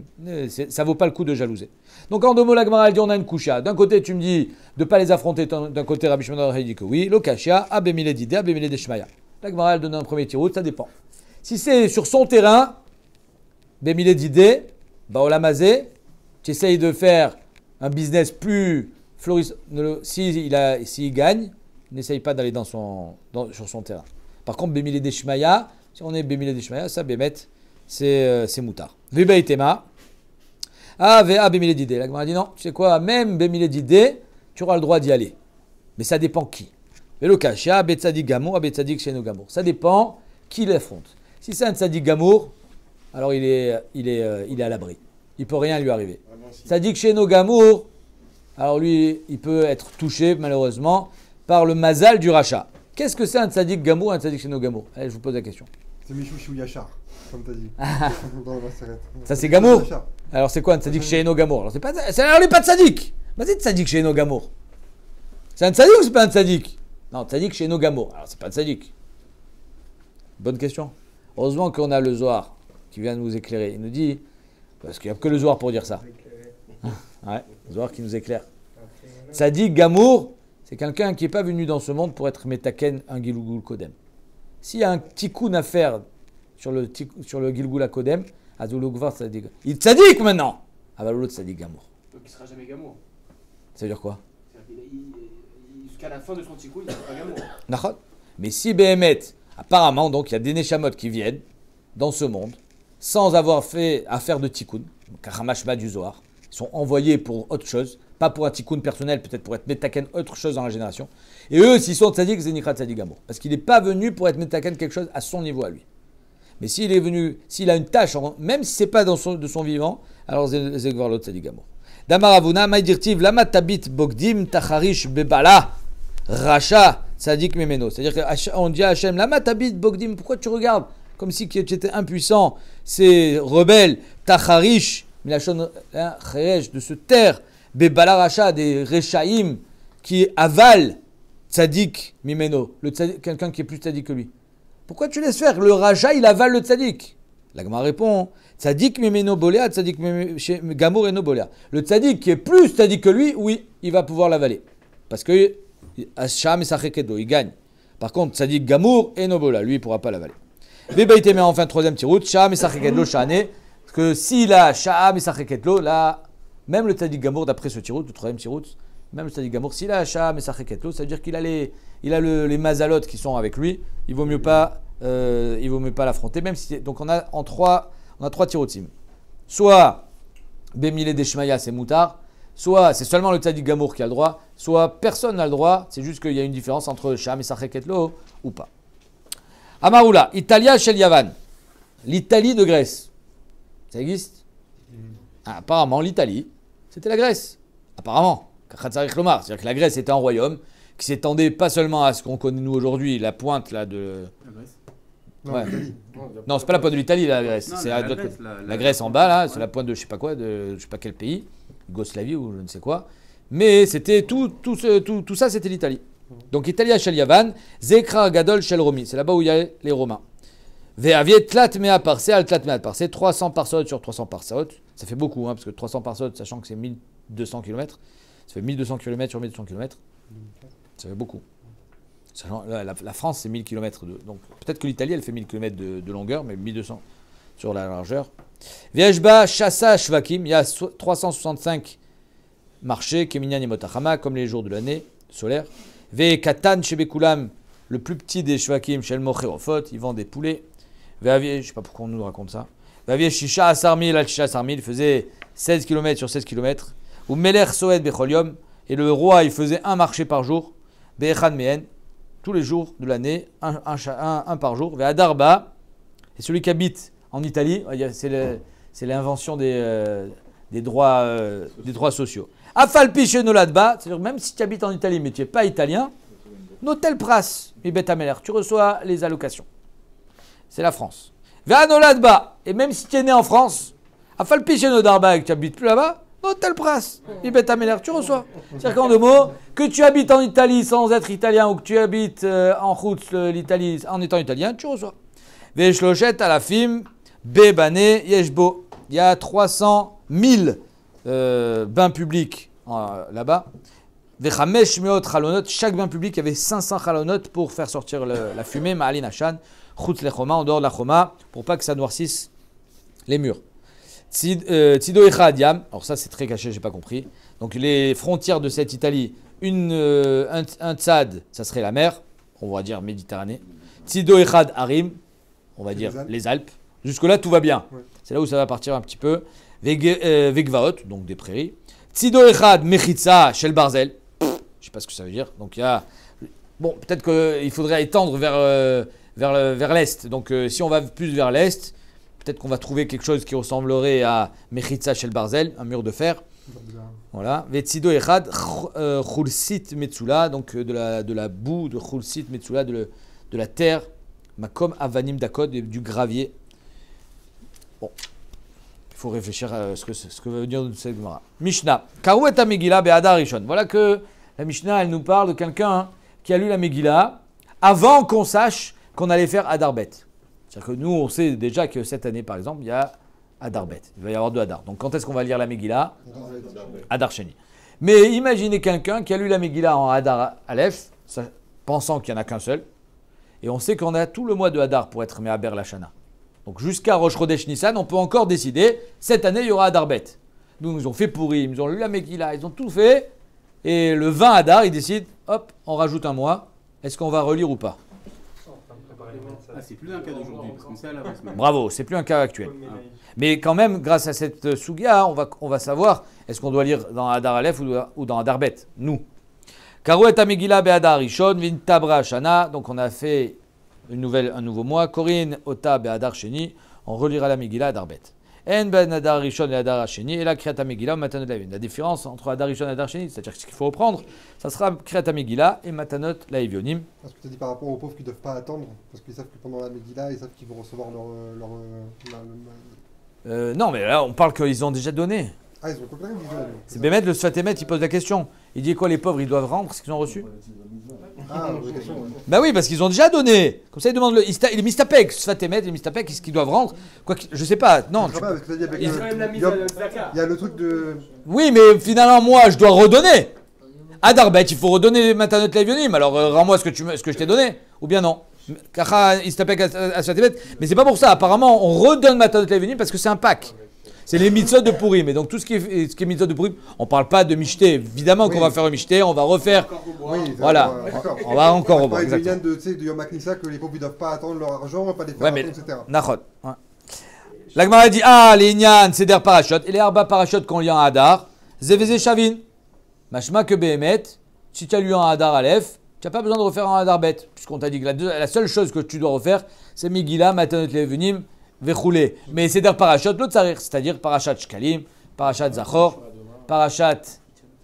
Ça vaut pas le coup de jalouser. Donc en deux mots, la Gemara elle dit on a une kusha. D'un côté, tu me dis de ne pas les affronter. D'un côté, Rabbi Shimon Bar Yochai dit que oui. Lokashia, abemile d'idée, abemile d'eshmaya. La Gemara elle donne un premier tirout, ça dépend. Si c'est sur son terrain, bemile d'idée, baolamazé, tu essayes de faire un business plus florissant. S'il gagne, n'essaye pas d'aller sur son terrain. Par contre, Bémilé Deshmaya, si on est Bémilé Deshmaya, ça, Bémet, c'est moutard. Veba Itema. Vea Bémilé d'idée. La Gemara dit non, tu sais quoi, même Bémilé d'idée, tu auras le droit d'y aller. Mais ça dépend qui. Velo Kashia, Betzadik Gamour, Betzadik Sheno Gamour. Ça dépend qui l'affronte. Si c'est un Tzadik Gamour, alors il est à l'abri. Il ne peut rien lui arriver. Tzadik Sheno Gamour, alors lui, il peut être touché, malheureusement, par le mazal du rachat. Qu'est-ce que c'est un tzadik gamour, un tzadik sheno gamour? Allez, je vous pose la question. C'est Michouchou Yachar, comme tu as dit. Dans la Maseret. Ça c'est gamour. Alors c'est quoi un tzadik sheno gamour? Alors il n'est pas tzadik. Vas-y, tzadik sheno gamour. C'est un tzadik ou c'est pas un tzadik? Non, tzadik sheno gamour. Alors c'est pas un tzadik. Bonne question. Heureusement qu'on a le Zohar qui vient nous éclairer. Il nous dit, parce qu'il n'y a que le Zohar pour dire ça. Ouais, le Zohar qui nous éclaire. Tzadik gamour, c'est quelqu'un qui n'est pas venu dans ce monde pour être metaken un Gilgul Kodem. S'il y a un tikkun à faire sur le Gilgul Kodem, Azulugvar Tzadik. Il est tzadik maintenant. Avalolo Tzadik Gamour. Donc il ne sera jamais Gamour. Ça veut dire quoi? Jusqu'à la fin de son tikkun, il ne sera pas Gamour. D'accord. Mais si Behemet, apparemment, donc il y a des Neshamot qui viennent dans ce monde sans avoir fait affaire de tikkun, Karamashba du Zohar, ils sont envoyés pour autre chose. Pas pour un tikkun personnel, peut-être pour être metaken autre chose dans la génération. Et eux, s'ils sont tzadik, Zenikra tzadik gamour. Parce qu'il n'est pas venu pour être metaken quelque chose à son niveau à lui. Mais s'il est venu, s'il a une tâche, même si ce n'est pas de son vivant, alors Zegvar lo tzadik gamour. Damar Avuna, Maïdirtiv, Lama tabit bogdim tacharish bebala, racha tzadik memeno. C'est-à-dire qu'on dit à Hachem, Lama tabit bogdim, pourquoi tu regardes comme si tu étais impuissant, ces rebelles, tacharish, Milachon Cherej, de se taire, Bebalaracha, des Rechaim qui avalent Tzadik Mimeno, quelqu'un qui est plus Tzadik que lui. Pourquoi tu laisses faire? Le Raja, il avale le Tzadik. La Gemara répond, Tzadik Mimeno Bolea, Tzadik Gamour Eno Bolea. Le Tzadik qui est plus Tzadik que lui, oui, il va pouvoir l'avaler. Parce que Asham et Sachekedo, il gagne. Par contre, Tzadik Gamour Eno Bolea, lui, il ne pourra pas l'avaler. Vebaïté met enfin troisième tirout, Sham et Sachekedo Shane, parce que s'il a Sham et Sachekedo, là, même le Tzadik Gamour, d'après ce tirout, le troisième tirout, même le Tzadik Gamour, s'il a Sham et Sachekedo, ça veut dire qu'il a les mazalotes qui sont avec lui, il vaut mieux pas l'affronter, même si. Donc on a trois tirotim. Soit Bemile Deshmaya, c'est Moutar, soit c'est seulement le Tzadik Gamour qui a le droit, soit personne n'a le droit, c'est juste qu'il y a une différence entre Sham et Sacheketlo ou pas. Amaroula, Italia Shel Yavan, l'Italie de Grèce. Ça existe? Apparemment, l'Italie, c'était la Grèce. Apparemment. C'est-à-dire que la Grèce était un royaume qui s'étendait pas seulement à ce qu'on connaît nous aujourd'hui, la pointe là de. La Grèce. Ouais. Non, c'est pas la pointe de l'Italie, la Grèce. Non, C'est la l'autre Grèce, côté. la La Grèce en bas là, c'est ouais. la pointe de je sais pas quoi, de je sais pas quel pays, Yougoslavie ou je ne sais quoi. Mais c'était tout ça, c'était l'Italie. Donc Italia Shel Yavan, Zekra Gadol Shel Romi, c'est là-bas où il y a les Romains. Ve'aviet tlat mea parsé, al tlat mea parsé, 300 parsot sur 300 parsot. Ça fait beaucoup, parce que 300 parsot, sachant que c'est 1200 km, ça fait 1200 km sur 1200 km. Ça fait beaucoup. Sachant, la France, c'est 1000 km. Donc peut-être que l'Italie, elle fait 1000 km de longueur, mais 1200 sur la largeur. Viejba Chassa Shvakim, il y a 365 marchés, Keminyan et Motachama, comme les jours de l'année solaire. Ve Katan Shebekulam, le plus petit des Shvakim, Shel Mocheofot, ils vendent des poulets. Je ne sais pas pourquoi on nous raconte ça. Shisha Asarmil, Al-Shisha Asarmil, il faisait 16 km sur 16 km. Ou Meler Soed Becholium, et le roi, il faisait un marché par jour. Be'echan Mehen, tous les jours de l'année, un par jour. Ve'adarba, et celui qui habite en Italie, c'est l'invention des droits sociaux. Afalpi Shenoladba, c'est-à-dire même si tu habites en Italie mais tu n'es pas italien, Notel Pras, mi Betameler, tu reçois les allocations. C'est la France. Ve'anoladba, et même si tu es né en France, Afalpi Shenodarba et que tu habites plus là-bas, Notel Pras, mi Betameler, tu reçois. C'est-à-dire qu'en deux mots, que tu habites en Italie sans être italien ou que tu habites en route l'Italie en étant italien, tu reçois. Ve'shloshet alafim bebane yeshbo. Il y a 300 000 bains publics là-bas. Vechamesh meot chalonot. Chaque bain public avait 500 chalonot pour faire sortir la fumée. Ma'alin Hashan. Chutz lechoma, en dehors de la choma, pour pas que ça noircisse les murs. Tzido echad yam. Alors ça c'est très caché, j'ai pas compris. Donc les frontières de cette Italie, un tzad, ça serait la mer, on va dire Méditerranée. Tzido echad harim, on va dire les Alpes. Jusque-là, tout va bien. Ouais. C'est là où ça va partir un petit peu. Vegvaot, donc des prairies. Tzido echad mechitza shel barzel. Je ne sais pas ce que ça veut dire. Donc il y a. Bon, peut-être qu'il faudrait étendre vers l'est. Donc si on va plus vers l'est, peut-être qu'on va trouver quelque chose qui ressemblerait à mechitza shel barzel, un mur de fer. Voilà. Vetzido echad chulsit metsula, donc de la boue, de chulsit metsula, de la terre. Makom avanim dakod, du gravier. Bon, il faut réfléchir à ce que veut dire cette Gemara. Mishnah. Karu et Megillah be'adar rishon. Voilà que la Mishnah, elle nous parle de quelqu'un qui a lu la Megillah avant qu'on sache qu'on allait faire Adar Bet. C'est-à-dire que nous, on sait déjà que cette année, par exemple, il y a Adar Bet. Il va y avoir 2 Adar. Donc, quand est-ce qu'on va lire la Megillah? Adar Sheni. Mais imaginez quelqu'un qui a lu la Megillah en Adar Aleph, pensant qu'il n'y en a qu'un seul, et on sait qu'on a tout le mois de Adar pour être Me'aber Lashana. Donc jusqu'à Rosh Chodesh Nissan, on peut encore décider, cette année, il y aura Adar Bet. Nous, ils ont fait pourri, ils ont lu la Megillah, ils ont tout fait. Et le 20 Adar, ils décident, hop, on rajoute un mois. Est-ce qu'on va relire ou pas? C'est plus un cas d'aujourd'hui, parce qu'on sait à l'avance. Bravo, c'est plus un cas actuel. Mais quand même, grâce à cette Sugia, on va savoir, est-ce qu'on doit lire dans Adar Aleph ou dans Adar Bet? Nous. Karouet Megillah Be'adar Rishon, Vintabra Shana. Donc on a fait un nouveau mois. Corinne Ota Be'adar Sheni. On relira la Megillah Adar Bet. En Ben Adar Rishon et Adar Sheni. Et la Kriyat Megillah Matanot Laevin. La différence entre Adar Rishon et Adar Sheni, c'est-à-dire que ce qu'il faut reprendre, ça sera Kriyat Megillah et Matanot Laevionim. Parce que tu as dit par rapport aux pauvres qui ne doivent pas attendre, parce qu'ils savent que pendant la Megillah, ils savent qu'ils vont recevoir Non, mais là, on parle qu'ils ont déjà donné. Ah, ils ont coopéré, ils ont. C'est Bémet, le Sfatémet, il pose la question. Il dit quoi, les pauvres, ils doivent rendre ce qu'ils ont reçu? Ah, oui, question. Bah oui, parce qu'ils ont déjà donné. Comme ça, ils demandent il est mistapek, Sfatémet, il est mistapek, qu'est-ce qu'ils doivent rendre? Quoi, je sais pas, non. Je sais pas, parce que t'as dit avec Ils- il y a le truc de. Oui, mais finalement, moi, je dois redonner. À Darbet, il faut redonner les matanot levionim. Alors, rends-moi ce que je t'ai donné, ou bien non. Kacha, istapek à Sfatémet. Mais c'est pas pour ça. Apparemment, on redonne matanot levionim parce que c'est un pack. C'est les mitzvot de Purim. Et donc, tout ce qui est mitzvot de Purim, on parle pas de michté. Évidemment qu'on va faire un michté, on va refaire. Oui, Voilà. d'accord. On va encore au Par bois. exemple, Exactement. de Yom HaKnissa que les pauvres ne doivent pas attendre leur argent, pas les faire Ouais, mais. attendre, etc. Nachot. Ouais. La Gemara dit les Inyan, c'est der parachot. Et les Arba parachot qu'on lit en Hadar, Zeveze Shavin. Machma que Behemet, si tu as lu en Hadar Aleph, tu n'as pas besoin de refaire en Hadar Bet. Puisqu'on t'a dit que la seule chose que tu dois refaire, c'est Megillah, Matanot Levunim, Vechoulé. Mais c'est der parachot, l'autre sarir, c'est-à-dire Parachat Shkalim, Parachat Zachor, Parachat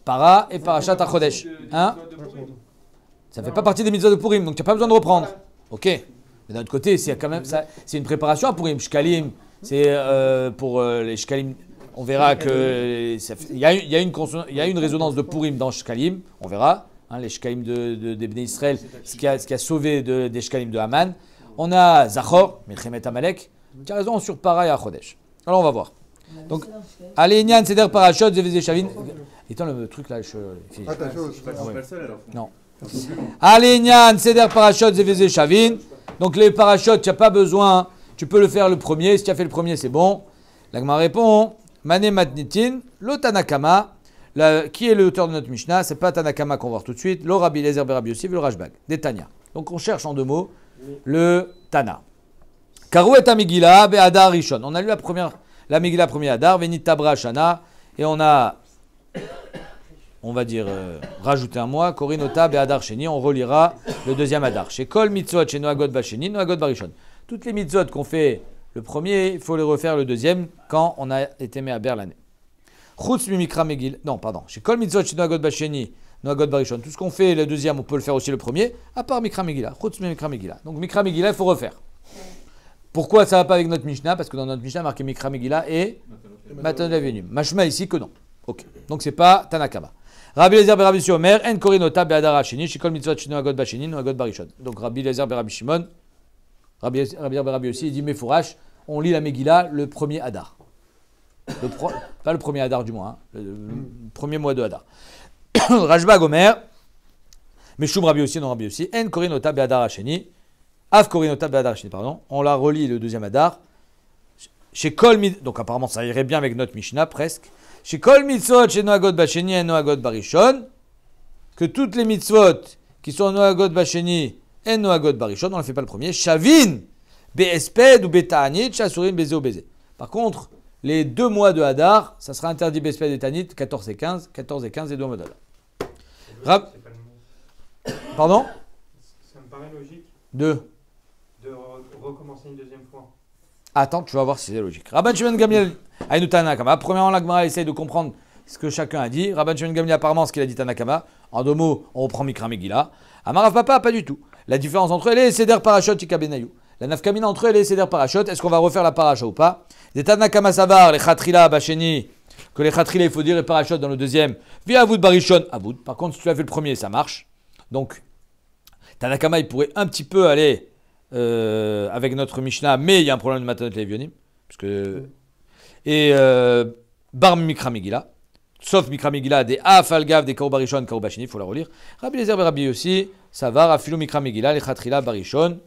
Para et Parachat Achodesh. Hein? Ça ne fait pas partie des mitzvot de Purim, donc tu n'as pas besoin de reprendre. Ok. Mais d'un autre côté, c'est quand même ça, c'est une préparation à Purim. Shkalim, c'est pour les Shkalim. On verra que il y a une résonance de Purim dans Shkalim. On verra. Hein, les Shkalim des Bnei Israël, ce qui a sauvé des Shkalim de Haman. On a Zachor, Milchemet Amalek. Tu as raison sur Para et Achodesh. Alors on va voir. Donc, allez, Nyan, Seder Parachot, Zeveze Shavin. Attends, le truc là, Ah, t'as chose. Je suis pas le seul alors. non. Allez, Nyan, Seder Parachot, Zeveze Shavin. Donc les parachutes, tu n'as pas besoin. Tu peux le faire le premier. Si tu as fait le premier, c'est bon. L'Agma répond Mané Matnitin, lo Tanakama. Qui est l'auteur de notre Mishnah? C'est pas Tanakama qu'on va voir tout de suite. Lo Rabbi Lezer Berabi Yossi, le Rashbag. Des Tanya. Donc on cherche en deux mots le Tana. Karou et Amigila, Be'adar Rishon. On a lu la Megillah premier Adar, Venit Tabra Shana. Et on a, on va dire, rajouter un mois. Korinota Be'adar Sheni. On relira le deuxième Adar. Chez Kol Mitzvot, chez Noagot Basheni, Noagot Barishon. Toutes les mitzvot qu'on fait le premier, il faut les refaire le deuxième quand on a été mis à l'année. Chutz Mimikra Megillah. Non, pardon. Chez Kol Mitzvot, chez Noagot Basheni, Noagot Barishon. Tout ce qu'on fait le deuxième, on peut le faire aussi le premier, à part Mikra Megillah. Chutz Mimikra Megillah. Donc Mikra Megillah, il faut refaire. Pourquoi ça ne va pas avec notre Mishnah? Parce que dans notre Mishnah, marqué Mikra Megillah et Matanot Levunim. Mashma ici que non. Ok. Donc c'est pas Tanakama. Rabbi Lezer Berabi Omer, En Korinota Be'adar Hasheni, Shikol Mitzvot Shinoagot Basheni, Noagot Barishon. Donc Rabbi Lezer Berabi Shimon, Rabbi Lezer Berabi aussi, il dit Mefourash, on lit la Megillah le premier Adar. Pas le premier Adar du mois, hein, le premier mois de Adar. Rashba Gomer, Meshum Rabbi aussi, non Rabbi aussi, En Korinota Be'adar Hasheni, Av Korinota Be'adar Hasheni, pardon. On la relit le deuxième Adar. Chez Kol Mitzvot, donc apparemment ça irait bien avec notre Mishnah presque. Chez Kol Mitzvot, chez Noagot Basheni et Noagot Barishon, que toutes les mitzvot qui sont Noagot Basheni et Noagot Barishon, on ne fait pas le premier. Shavin, Be'esped ou Beta'anit, Chasurim, Bézé ou Bézé. Par contre, les 2 mois de Hadar, ça sera interdit Be'esped et Tanit, 14 et 15 et 2 mois d'Hadar. C'est pas le mot. Pardon? Ça me paraît logique De recommencer une deuxième fois. Attends, tu vas voir si c'est logique. Rabban Shimon Gamliel, Aïnou Tanakama. Premièrement, la Gemara essaye de comprendre ce que chacun a dit. Rabban Shimon Gamliel, apparemment, ce qu'il a dit Tanakama. En 2 mots, on reprend Mikra Megillah. Amarav Papa, pas du tout. La différence entre eux, elle est Seder Parashot Ika Benayou. La nafkamina entre eux, elle est Seder Parashot. Est-ce qu'on va refaire la paracha ou pas? Des Tanakama Savar, les Khatrila, Bacheni. Que les Khatrila, il faut dire les Parashot dans le deuxième. Via Avoud Barishon, Avoud. Par contre, si tu as fait le premier, ça marche. Donc, Tanakama, il pourrait un petit peu aller avec notre Mishnah, mais il y a un problème de Matanot Levionim. Parce que, et Bar Mikra Megillah, sauf Mikra Megillah, des Afalgav, des Kaou Barishon, Kaou Basheni, il faut la relire. Rabbi Lezer Berabi aussi, ça va, Rafilou Mikra Megillah, les Khatrila Barishon,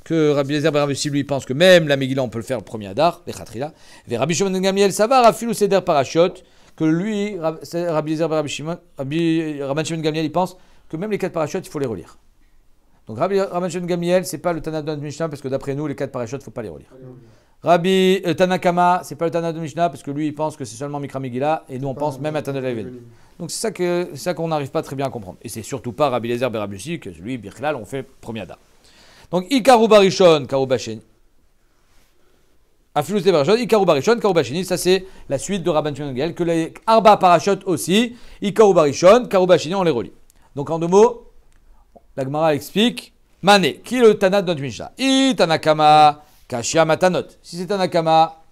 que Rabbi Lezer Berabi aussi lui pense que même la Megillah on peut le faire le premier Adar, les Khatrila. Et Rabbi Shimon ben Gamliel, ça va, Rafilou Seder Parashot, que lui, Rabbi Lezer Berabi Shimon, Rabbi Shimon ben Gamliel, il pense que même les 4 parachutes, il faut les relire. Donc Rabbi Shimon ben Gamliel, c'est pas le Tana de Mishnah, parce que d'après nous, les 4 parachutes, il ne faut pas les relire. Rabbi Tanakama, c'est pas le Tana de Mishnah, parce que lui, il pense que c'est seulement Mikra Megillah, et nous, on pense même à Tana de Leven. Donc c'est ça qu'on n'arrive pas très bien à comprendre. Et c'est surtout pas Rabbi Lezer Berabi aussi, que lui, Birklal, on fait premier Adar. Donc Ikaru Barishon, Karu Basheni. Afilus de Barishon, Ikaru Barishon, Karu Basheni, ça c'est la suite de Rabban Shimon ben Gamliel, que les Arba Parashot aussi, Ikaru Barishon, Karu Basheni, on les relit. Donc en 2 mots, la Gemara explique, Mané, qui est le Tana de notre Mishnah? I Tanakama, Kashia Matanot. Si c'est Tanakama,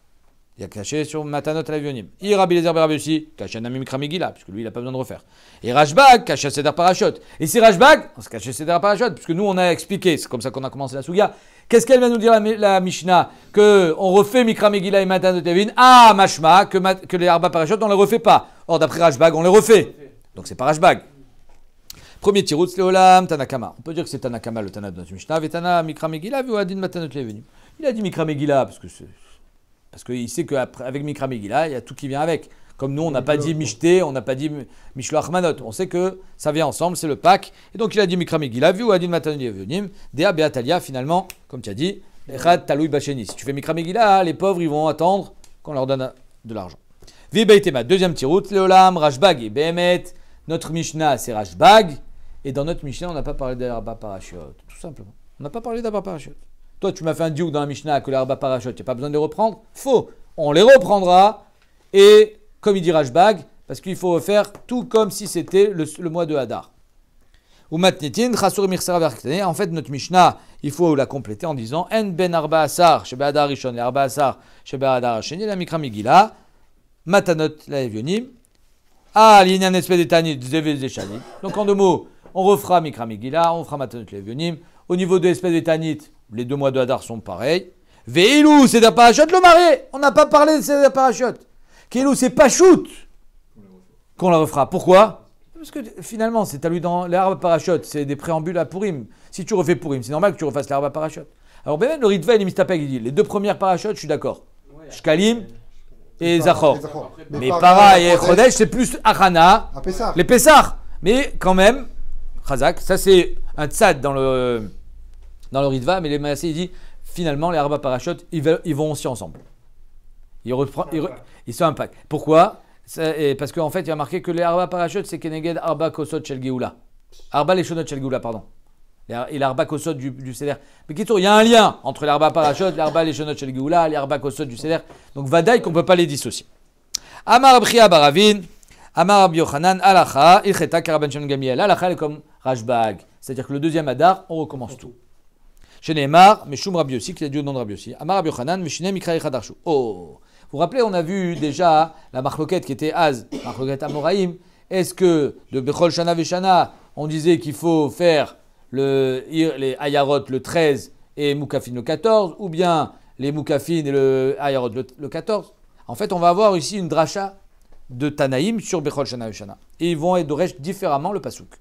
Il a caché sur Matanot à l'Avionim. Et Rabbi Eliezer ben Rabbi Yossi, caché Nami Mikra Megillah, puisque lui, il n'a pas besoin de refaire. Et Rashbag, caché Seder Parashot. Et si Rashbag, on se cache Seder Parashot, puisque nous, on a expliqué, c'est comme ça qu'on a commencé la Souga. Qu'est-ce qu'elle vient nous dire, la Mishnah? Que on refait Mikra Megillah et Matanot Avin. Ah, Mashma, que les Arba Parashot, on ne les refait pas. Or, d'après Rashbag, on les refait. Donc, c'est pas Rashbag. Premier tiroutz Leolam, Tanakama. On peut dire que c'est Tanakama, le Tana de notre Mishnah. Vetana Mikra Megillah, Vuadin Matanot Avin. Il a dit Mikra Megillah, parce qu'il sait qu'avec Mikra Megillah, il y a tout qui vient avec. Comme nous, on n'a pas dit Mishté, on n'a pas dit Mishloach Manot. On sait que ça vient ensemble, c'est le Pâques. Et donc, il a dit Mikra Megillah, vu Adin Matanot Yevonim, Dea Beatalia, finalement, comme tu as dit, Echad Taloui Bacheni. Si tu fais Mikra Megillah, les pauvres, ils vont attendre qu'on leur donne de l'argent. Vi Beitema, deuxième tirout, Leolam, Rashbag et Behemet. Notre Mishnah, c'est Rashbag. Et dans notre Mishnah, on n'a pas parlé d'Arba Parashot. Tout simplement. On n'a pas parlé d'Arba Parashot. Toi, tu m'as fait un diouk dans la Mishnah que les Arba Parashot, il n'y a pas besoin de les reprendre. Faux. On les reprendra. Et comme il dit Rashbag, parce qu'il faut faire tout comme si c'était le mois de Hadar. Ou matnitin, chasur mirsara verktane. En fait, notre Mishnah, il faut la compléter en disant En ben arba asar, shebe Hadar rishon, le arba asar, shebe Hadar hasheni, la mikra megillah, matanot la evionim, l'inyan espèce d'étanit, zeve zechanit. Donc en deux mots, on refera mikra megillah, on fera matanot la evionim. Au niveau de l'espèce d'étanit, les 2 mois de Hadar sont pareils. Veilou, c'est d'un parachut le marié. On n'a pas parlé de ces parachutes. Keilou, c'est pas shoot qu'on la refera. Pourquoi? Parce que finalement, c'est à lui dans l'herbe parachute, c'est des préambules à Purim. Si tu refais Purim, c'est normal que tu refasses l'herbe parachute. Alors, ben, le Ritva et le Mistapek, il dit les 2 premières parachutes, je suis d'accord. Shkalim et Zachor. Mais Para et Chodesh, c'est plus Achana, les Pessar. Mais quand même, Chazak, ça c'est un tzad dans le Ritva, mais les Maassé, il dit finalement, les Arba Parachutes, ils vont aussi ensemble. Ils sont un pack. Pourquoi? Parce qu'en fait, il y a marqué que les Arba Parachutes, c'est Keneged Arba Kosot Shel Geoula. Arba Leshonot Shel Geoula, pardon. Et l'Arba Kosot du Seder. Mais il y a un lien entre les Arba Parachutes, l'Arba Leshonot Shel Geoula, les Arba Kosot du Seder. Donc, Vadaï qu'on ne peut pas les dissocier. Amar Bria Baravin, Amar Rabbi Yochanan, Alacha, Ilcheta Karaban Shon Gamiel. Alacha est comme Rashbag. C'est-à-dire que le deuxième Hadar, on recommence tout. Chez Neymar, Meshum Rabbi Yossi, qui a dit au nom de Rabbi Yossi. Amar Rabbi Yochanan, Meshinem Mikra Echadarshu. Oh! Vous vous rappelez, on a vu déjà la marloquette qui était Az, marloquette Amoraïm. Est-ce que de Bechol Shana Veshana, on disait qu'il faut faire les Ayarot le 13 et Moukafin le 14, ou bien les Moukafin et le Ayarot le 14? En fait, on va avoir ici une dracha de Tanaïm sur Bechol Shana Veshana. Et ils vont être d'Oresh différemment le pasouk.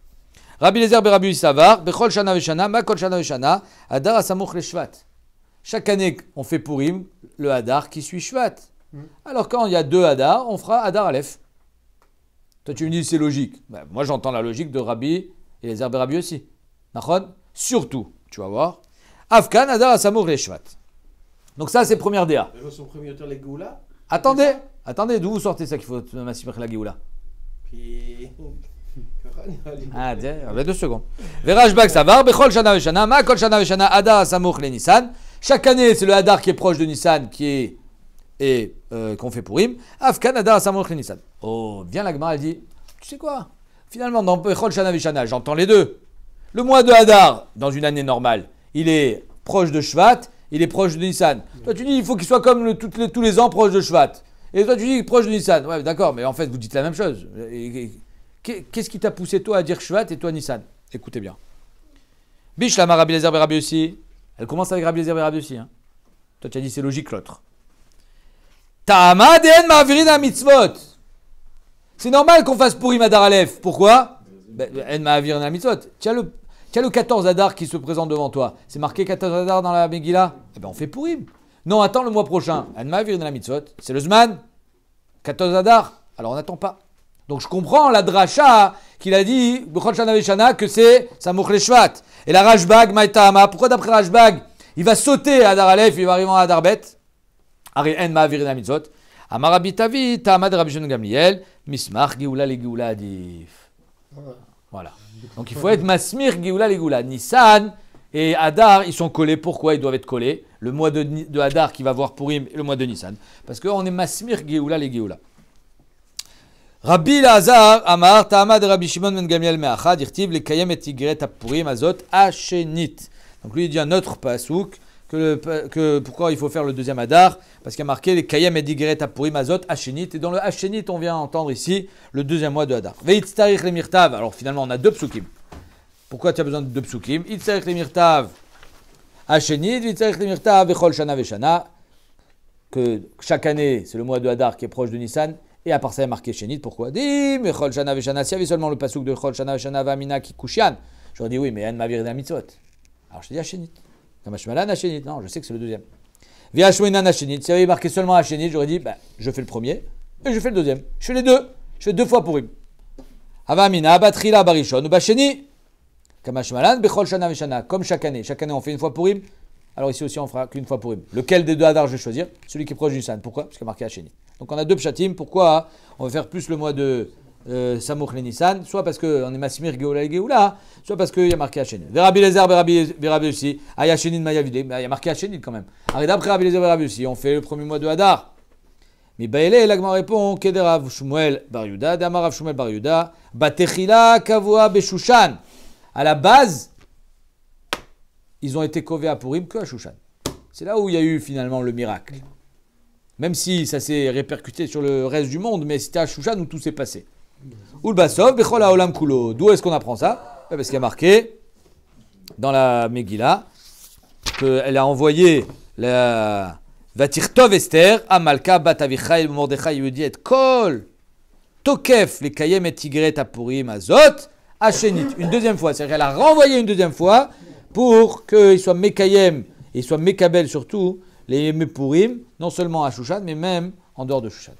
Rabbi Lezer Rabbi Savar, Bechol Shana Veshana, Makol Shana Veshana, Hadar Asamuch le Shvat. Chaque année, on fait Purim, le Hadar qui suit Shvat. Alors quand il y a 2 Hadar, on fera Hadar Aleph. Toi tu me dis c'est logique. Ben, moi j'entends la logique de Rabbi et les Rabbi aussi. Nachon? Surtout, tu vas voir. Afkan Hadar Asamour les Shvat. Donc ça c'est première DA. Attendez, d'où vous sortez ça qu'il faut massimer la Géoula? Ah, tiens, 2 secondes. Verashbag Savar, Bechol Shana Veshana, Makol Shana Veshana, Hadar Asamour les Nissan. Chaque année c'est le Hadar qui est proche de Nissan qui est et qu'on fait Purim, Afkan Hadar Asamoch Nissan. Oh, vient la Gemara, elle dit, tu sais quoi? Finalement, dans Bechol Shana Veshana, j'entends les deux. Le mois de Hadar, dans une année normale, il est proche de Shvat, il est proche de Nissan. Toi, tu dis, il faut qu'il soit comme tous les ans proche de Shvat. Et toi, tu dis, proche de Nissan. Ouais, d'accord, mais en fait, vous dites la même chose. Qu'est-ce qui t'a poussé, toi, à dire Shvat et toi, Nissan? Écoutez bien. Bish, la Rabbi Lezer Rabbi Yossi. Elle commence avec Rabbi Lezer Rabbi Yossi. Hein. Toi, tu as dit, c'est logique, l'autre. C'est normal qu'on fasse Purim Hadar Aleph. Pourquoi? En Ma'avirin la mitzvot. Tu as le 14 Hadar qui se présente devant toi. C'est marqué 14 Hadar dans la Megillah. Eh bien, on fait Purim. Non, attends le mois prochain. En Ma'avirin la mitzvot. C'est le Zman. 14 Hadar. Alors, on n'attend pas. Donc, je comprends la dracha qu'il a dit, Bechol Shana Veshana, que c'est Samoch le Shvat. Et la Rashbag, Maïtama. Pourquoi d'après Rashbag, il va sauter Hadar Aleph, il va arriver en Hadar Bet? En Ma'avirin mitzvot. Amar Rabbi Tavi, Ta'amad Rabbi Shon Gamliel, Mismach Geoula le Geoula Adif. Voilà. Donc il faut être Masmir Geoula le Geoula. Nissan et Hadar, ils sont collés. Pourquoi ils doivent être collés? Le mois de Hadar qui va voir Purim et le mois de Nissan. Parce qu'on est Masmir Geoula le Geoula. Rabbi Lazar Amar Ta'amad Rabbi Shimon ben Gamliel Me'achad, Irtiv le Kayem et Tigret Purim Azot Ashenit. Donc lui il dit un autre pasouk pourquoi il faut faire le deuxième Adar? Parce qu'il y a marqué les Kayem et Digeret Apurim Azot Hashenit. Et dans le Hashenit, on vient entendre ici le deuxième mois de Adar. Veitztarich le Mirtav. Alors finalement, on a deux psukim. Pourquoi tu as besoin de deux psukim? Itztarich le Mirtav Hashenit, Veitztarich le Mirtav Vechol Shana Veshana. Que chaque année, c'est le mois de Adar qui est proche de Nissan. Et à part ça, il y a marqué Shenit. Pourquoi? Dim Vechol Shana Veshana. S'il y avait seulement le pasuk de Chol Shana Veshana Vamina qui Kushian, j'aurais dit oui, mais Yann Mavir et Mitzvot. Alors je te dis Hashenit. Kamashmalan Hashenit, non, je sais que c'est le deuxième. Via Shwenan Hashenit, si il y avait marqué seulement Hashenit, j'aurais dit, je fais le premier et je fais le deuxième. Je fais les deux. Je fais deux fois pour him. Havamina, Batrila, Barishon, ou Basheni. Kamashmalan, Bechol Shana Veshana. Comme chaque année on fait une fois pour him. Alors ici aussi, on fera qu'une fois pour him. Lequel des deux Hadar je vais choisir? Celui qui est proche du Nissan. Pourquoi? Parce qu'il y a marqué Hashenit. Donc on a deux pshatim. Pourquoi on va faire plus le mois de Samouch le Nissan? Soit parce qu'on est Massimir Geoula et Geoula, soit parce qu'il y a marqué Hashenit. Verabi Lezer, Verabi aussi. Aya Hashenit, Maya Vidé. Il y a marqué Hashenit quand même. Arrête après Verabi Lezer, Verabi aussi. On fait le premier mois de Hadar. Mais Baëlé, l'Agma répond Kederav Shmuel Bar Yuda, Damarav Shmuel Bar Yuda, Batechila Kavua Beshushan. À la base, ils ont été kovés à Purim que à Shushan. C'est là où il y a eu finalement le miracle. Même si ça s'est répercuté sur le reste du monde, mais c'était à Shushan où tout s'est passé. Ulbasov, Bechol Haolam Kulo. D'où est-ce qu'on apprend ça? Parce qu'il y a marqué dans la Megillah qu'elle a envoyé la Vatirtov Esther, Amalka Bat Avichai Mordechai Yehudi et Kol Tokef les Kayem et Tigret Apurim Azot Hashenit. Une deuxième fois, c'est-à-dire qu'elle a renvoyé une deuxième fois pour qu'il soit Mekayem et il soit Mekabel surtout les Mepurim, non seulement à Shushan, mais même en dehors de Shushan.